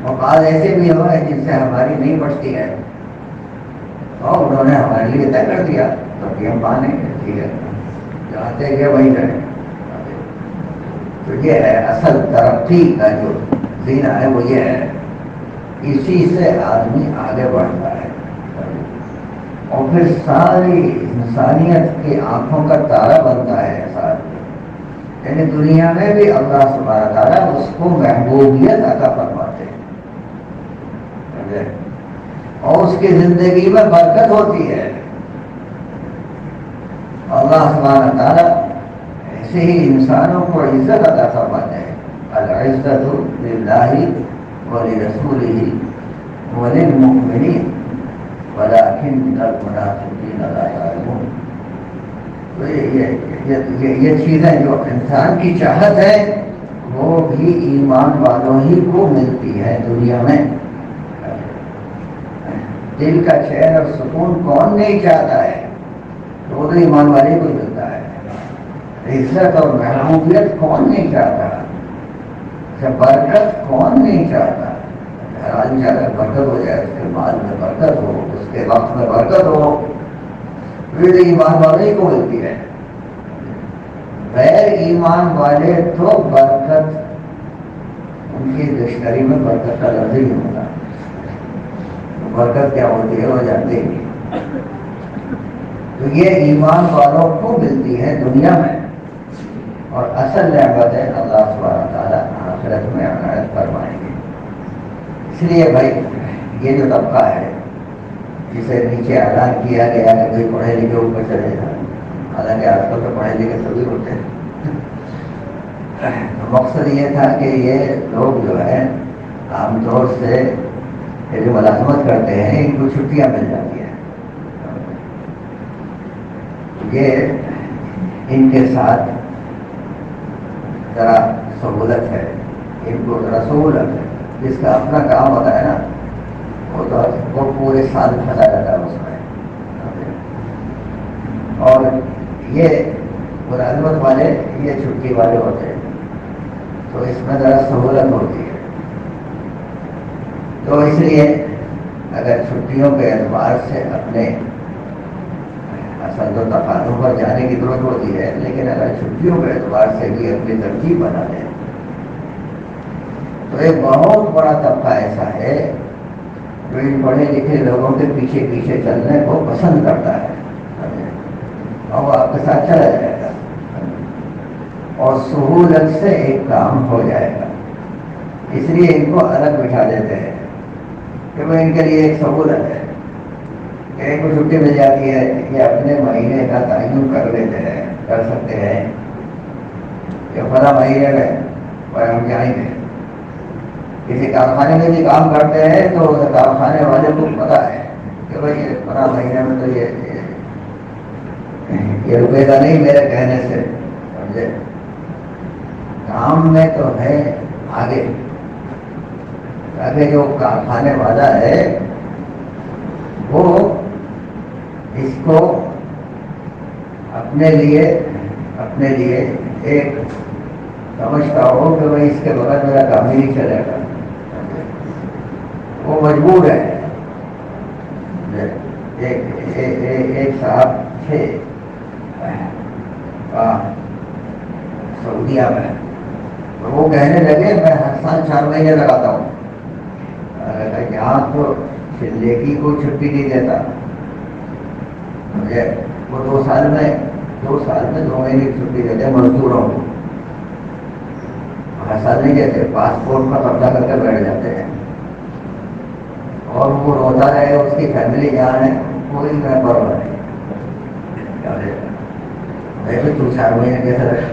اور بعض ایسے بھی ہوئے جن سے ہماری نہیں بچتی ہے، اور انہوں نے ہمارے لیے طے کر دیا تو کہ ہم مانیں گے، ٹھیک ہے جانتے گئے وہی کریں۔ تو یہ ہے اصل ترقی کا جو زینہ ہے، وہ یہ ہے، اسی سے آدمی آگے بڑھتا ہے، اور پھر ساری انسانیت کی آنکھوں کا تارا بنتا ہے ایسا، یعنی دنیا میں بھی اللہ سبحانہ تعالیٰ اس کو محبوبیت عطا فرماتے ہیں، اور اس کی زندگی میں برکت ہوتی ہے۔ اللہ سبحانہ تعالیٰ ایسے ہی انسانوں کو عزت عطا فرماتے ہیں، العزت للہ ولرسولہ وللمؤمنین ولکن المنافقین لا یعلمون۔ تو یہ چیزیں جو انسان کی چاہت ہے وہ بھی ایمان والوں ہی کو ملتی ہے دنیا میں۔ دل کا چین اور سکون کون نہیں چاہتا ہے؟ وہ تو ایمان والے کو ملتا ہے۔ عزت اور محبوبیت کون نہیں چاہتا؟ برکت کون نہیں چاہتا؟ ہر آدمی چاہتا ہے برکت ہو جائے، اس کے مال میں برکت ہو، اس کے وقت میں برکت ہو، پھر ایمان والے کو ملتی ہے۔ غیر ایمان والے تو برکت ان کی ڈکشنری میں برکت کا لفظ ہی نہیں ہوتا، برکت کیا ہوتی ہے وہ جانتے ہی۔ تو یہ ایمان والوں کو ملتی ہے دنیا میں، اور اصل نعمت ہے اللہ سبحانہ تعالیٰ آخرت میں عنایت فرمائیں گے۔ اس لیے بھائی یہ جو طبقہ ہے جسے نیچے اعلان کیا گیا کہ بھائی پڑھے لکھے اوپر چلے جائیں، حالانکہ آج کل تو پڑھے لکھے سبھی ہوتے ہیں، مقصد یہ تھا کہ یہ لوگ جو ہے عام طور سے یہ جو ملازمت کرتے ہیں ان کو چھٹیاں مل جاتی ہیں، یہ ان کے ساتھ ذرا سہولت ہے، ان کو ذرا سہولت ہے، جس کا اپنا کام ہوتا ہے نا وہ پورے سال پھنسا جاتا ہے اس میں۔ اور یہ ملازمت والے یہ چھٹی والے ہوتے ہیں، تو اس میں ذرا سہولت ہوتی ہے. تو اس لیے اگر چھٹیوں کے اعتبار سے اپنے اصل و تقاضوں پر جانے کی ضرورت ہوتی ہے، لیکن اگر چھٹیوں کے اعتبار سے بھی اپنی ترتیب بنا لیں تو ایک بہت بڑا طبقہ ایسا ہے جو ان پڑھے لکھے لوگوں کے پیچھے پیچھے چلنے کو پسند کرتا ہے، اور وہ آپ کے ساتھ چلا جائے گا اور سہولت سے ایک کام ہو جائے گا. اس لیے ان کو الگ بٹھا دیتے ہیں کہ وہ ان کے لیے ایک سہولت ہے کہ ایک کو چھٹی مل جاتی ہے، یہ اپنے مہینے کا تعین کر لیتے ہیں، کر سکتے ہیں کہ فلاں مہینے میں اور ہم جائیں گے. کسی کارخانے میں بھی کام کرتے ہیں تو کارخانے والے کو پتا ہے کہ بھائی یہ فلاں مہینے میں تو یہ رکے گا نہیں میرے کہنے سے، سمجھے. کام میں تو ہے آگے، تاکہ جو کارخانے والا ہے وہ اس کو اپنے لیے ایک سمجھتا ہو کہ بھائی اس کے بغیر میرا کام ہی نہیں چلے گا. وہ مجبور ہے. ایک صاحب تھے سعودیہ میں، تو وہ کہنے لگے میں ہر سال 4 مہینے لگاتا ہوں. یہاں تو زندگی کو چھٹی نہیں دیتا مجھے. وہ 2 سال میں 2 مہینے کی چھٹی دیتے مزدوروں کو، ہر سال نہیں دیتے. پاسپورٹ کا قبضہ کر کے بیٹھ جاتے ہیں اور وہ روتا رہے اس کی فیملی جہاں ہے کوئی میں پرواہ نہیں. ویسے تو 4 مہینے کیسے رکھ.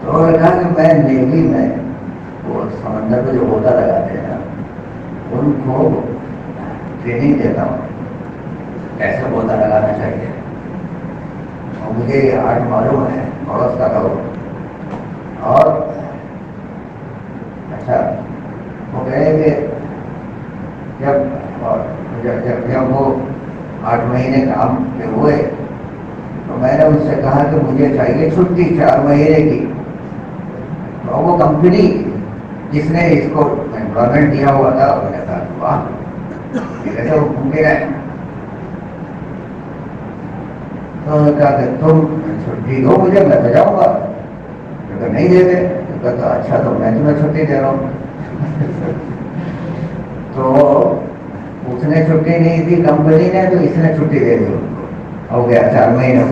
تو انہوں نے کہا کہ میں نیوی میں وہ سمندر پہ جو ہوتا لگاتے ہیں ان کو ٹریننگ دیتا ہوں کیسے ہوتا لگانا چاہیے، اور مجھے یہ آرٹ معلوم ہے عورت کا کرو. اور اچھا وہ کہے کہ جب وہ 8 مہینے کام کے ہوئے تو میں نے ان سے کہا کہ مجھے چاہیے چھٹی 4 مہینے کی. تو وہ کمپنی جس نے اس کو امپلائمنٹ دیا ہوا تھا انہوں نے کہا واہ یہ کیسے ممکن ہے. تو انہوں نے کہا کہ تم چھٹی دو مجھے میں تو جاؤں گا. اگر نہیں دیتے تو کہتا اچھا تو میں تمہیں چھٹی دے رہا ہوں. تو اس نے چھٹی نہیں دی کمپنی نے، تو اس نے چھٹی دے دی. ہو گیا 4 مہینے.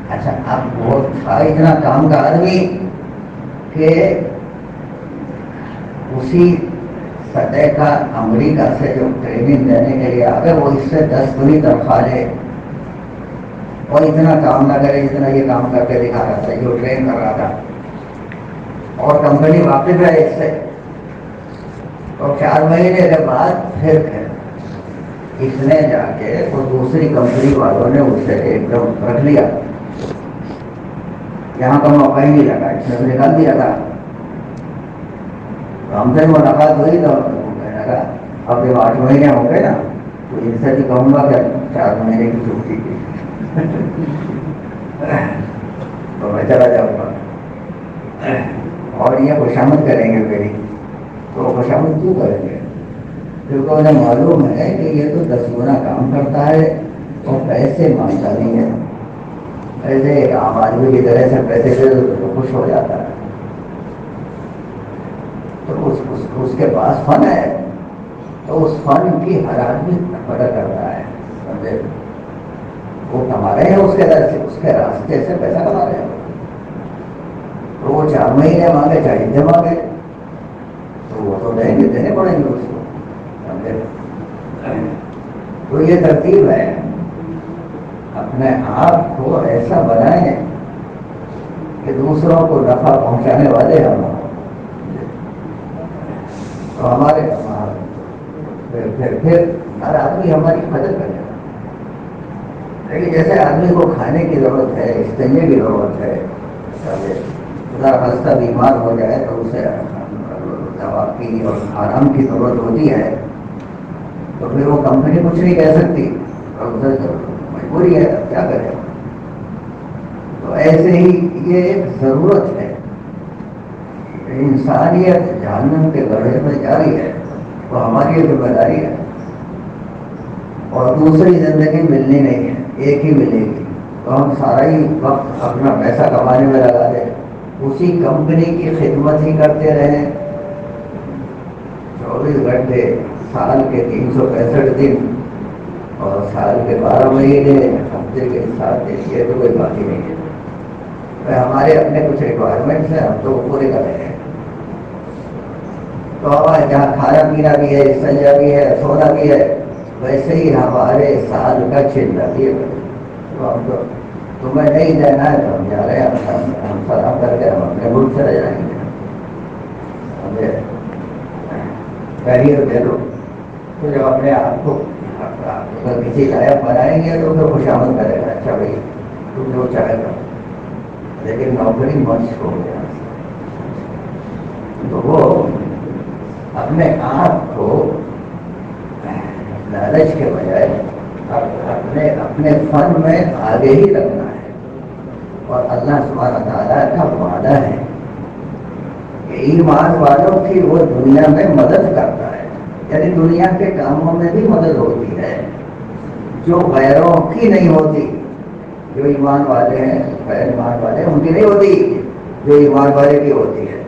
اچھا اب وہ تھا اتنا کام کا آدمی کہ اسی سطح کا امریکہ سے جو ٹریننگ دینے کے لیے آگے وہ اس سے 10 گنی تنخواہ لے اور اتنا کام نہ کرے جتنا یہ کام کر کے دکھا رہا تھا، جو ٹرین کر رہا تھا. اور کمپنی واقف ہے اس سے. اور 4 مہینے کے بعد پھر اس نے جا کے وہ دوسری کمپنی والوں نے اسے ایک دم رکھ لیا. یہاں کا موقع ہی نہیں لگا، اس نے نکال دیا تھا. ہم سے ملاقات ہوئی تو کہنے لگا اب جب 8 مہینے ہو گئے نا تو ان سے بھی کہوں گا کہ 4 مہینے کی چھٹی کی تو میں چلا جاؤں گا اور یہ خوشامد کریں گے میری. تو خوشامد کیوں کریں گے؟ کیونکہ انہیں معلوم ہے کہ یہ تو 10 گنا کام کرتا ہے اور پیسے مانگتا نہیں ہے. ایسے ایک عام آدمی کی طرح سے پیسے دے دو تو خوش ہو جاتا ہے. تو اس کے پاس فن ہے تو اس فن کی ہر آدمی قدر کرتا ہے. سمجھے؟ وہ کما رہے ہیں اس کے در سے، اس کے راستے سے پیسہ کما رہے ہیں. تو وہ 4 مہینے مانگے چاہے جمع گئے تو وہ تو دیں گے، دینے پڑیں گے اس کو. سمجھے؟ تو یہ ترتیب ہے. اپنے آپ کو ایسا بنائیں کہ دوسروں کو نفع پہنچانے والے ہم ہوں. تو ہمارے پھر ہر آدمی ہماری مدد کرے گا. لیکن جیسے آدمی کو کھانے کی ضرورت ہے، استنجے کی ضرورت ہے، خدا خستہ بیمار ہو جائے تو اسے دوا کی اور آرام کی ضرورت ہوتی ہے، تو پھر وہ کمپنی کچھ نہیں کہہ سکتی اور ادھر مجبوری ہے. کیا کرے؟ تو ایسے ہی یہ ایک ضرورت ہے، انسانیت جہنم کے گڑھے میں جا رہی ہے، وہ ہماری ذمہ داری ہے، اور دوسری زندگی ملنی نہیں ہے، ایک ہی ملے گی، تو ہم سارا ہی وقت اپنا پیسہ کمانے میں لگا دیں، اسی کمپنی کی خدمت ہی کرتے رہیں 24 گھنٹے، سال کے 365 دن، اور سال کے 12 مہینے، ہفتے کے 7 دن، یہ تو کوئی بات ہی نہیں ہے۔ ہمارے اپنے کچھ ریکوائرمنٹس ہیں، ہم تو وہ پورے کر رہے ہیں، تو ہمارے جہاں کھانا پینا بھی ہے، سجا بھی ہے، سونا بھی ہے، ویسے ہی ہمارے سال کا چلنا بھی ہے۔ تو ہم تو تمہیں نہیں جانا ہے تو ہم جا رہے ہیں، ہم سلام کر کے ہم اپنے ملک چلے جائیں گے، ہمیں کیریئر دے دو، تو جب اپنے آپ کو اگر کسی لائق بنائیں گے تو پھر خوشامد کرے گا، اچھا بھائی تم جو چاہے گا، لیکن نوکری مت چھوڑ دیا۔ تو وہ اپنے آپ کو لالچ کے بجائے اپنے فن میں آگے ہی رکھنا ہے، اور اللہ سبحانہ تعالیٰ کا وعدہ ہے کہ ایمان والوں کی وہ دنیا میں مدد کرتا ہے، یعنی دنیا کے کاموں میں بھی مدد ہوتی ہے جو غیروں کی نہیں ہوتی۔ جو ایمان والے ہیں، غیر ایمان والے ان کی نہیں ہوتی، جو ایمان والے کی ہوتی ہے۔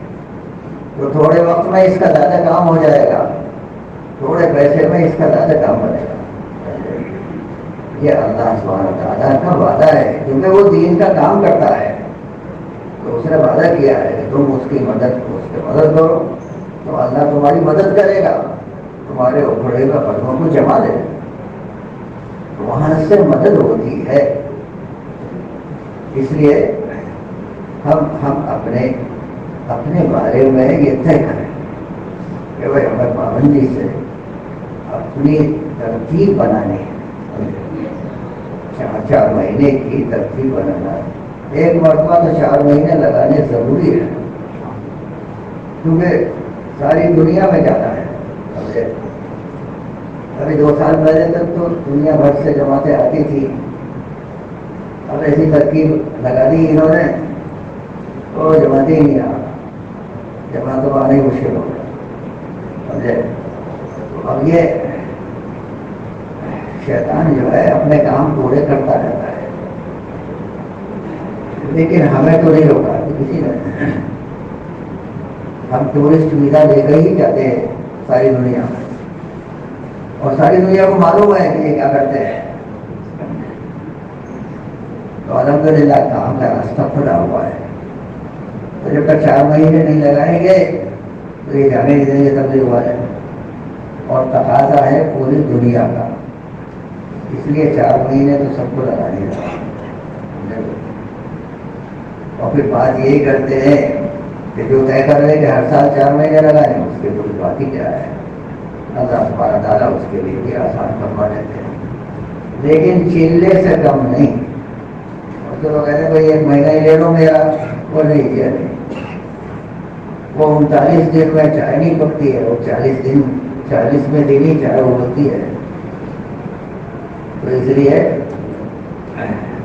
تو تھوڑے وقت میں اس کا زیادہ کام ہو جائے گا، تھوڑے پیسے میں اس کا زیادہ کام بنے گا۔ یہ اللہ سبحانہ تعالیٰ کا وعدہ ہے، کیونکہ وہ دین کا کام کرتا ہے، تو اس نے وعدہ کیا ہے کہ تم اس کی مدد کرو تو اللہ تمہاری مدد کرے گا، تمہارے اکھڑے ہوئے قدموں کو جما دے گا، تو وہاں سے مدد ہوتی ہے۔ اس لیے ہم اپنے بارے میں یہ طے کریں کہ بھائی ہمیں پابندی سے اپنی ترتیب بنانی ہے، 4 مہینے کی ترتیب بنانا ہے۔ ایک مرتبہ تو 4 مہینے لگانے ضروری ہے، کیونکہ ساری دنیا میں جانا ہے۔ ابھی 2 سال پہلے تک تو دنیا بھر سے جماعتیں آتی تھی، اب ایسی ترکیب لگا دی انہوں نے تو جماعتیں ہی نہیں آ، جماعتوں آنے ہی مشکل ہو گیا۔ اب یہ شیطان جو ہے اپنے کام پورے کرتا رہتا ہے، لیکن ہمیں تو نہیں روکا کسی نے۔ ہم ٹورسٹ ویزا لے کر ہی جاتے ہیں ساری دنیا میں، اور ساری دنیا کو معلوم ہے کہ یہ کیا کرتے ہیں، تو الحمدللہ کام کا راستہ کھلا ہوا ہے۔ تو جب تک 4 مہینے نہیں لگائیں گے تو یہ جانے نہیں دیں گے تبلیغ والے، اور تقاضا ہے پوری دنیا کا، اس لیے 4 مہینے تو سب کو لگانے لگا۔ اور پھر بات یہی کرتے ہیں کہ جو طے کر رہے کہ ہر سال 4 مہینے لگائیں، اس کے کوئی بات ہی کیا ہے، اللہ سبحانہ تعالیٰ اس کے لیے بھی آسان فرما دیتے ہیں، لیکن چلے سے کم نہیں۔ اور تو کہتے ہیں بھائی 1 مہینہ ہی لے لو میرا، وہ نہیں کیا نہیں، وہ 39 دن میں چائے نہیں پکتی ہے، وہ 40 دن ہی چائے ہوتی ہے، تو اس لیے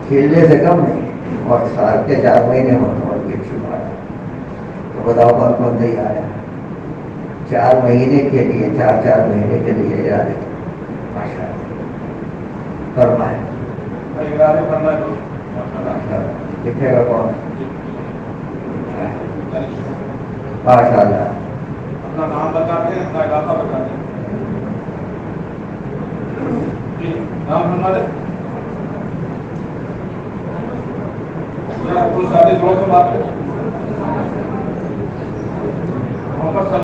چلے سے کم نہیں، اور سال کے 4 مہینے ہونے اور بھی اچھی بات ہے۔ تو بتاؤ کون کون نہیں آیا 4 مہینے کے لیے، 4 مہینے کے لیے جا رہے، ماشاء اللہ فرمائے لکھے گا کون؟ ماشاء اللہ، اپنا نام بتا دیں، اپنا علاقہ بتا دیں، نام سنوا دیں، کچھ سارے لوگوں سے بات کریں۔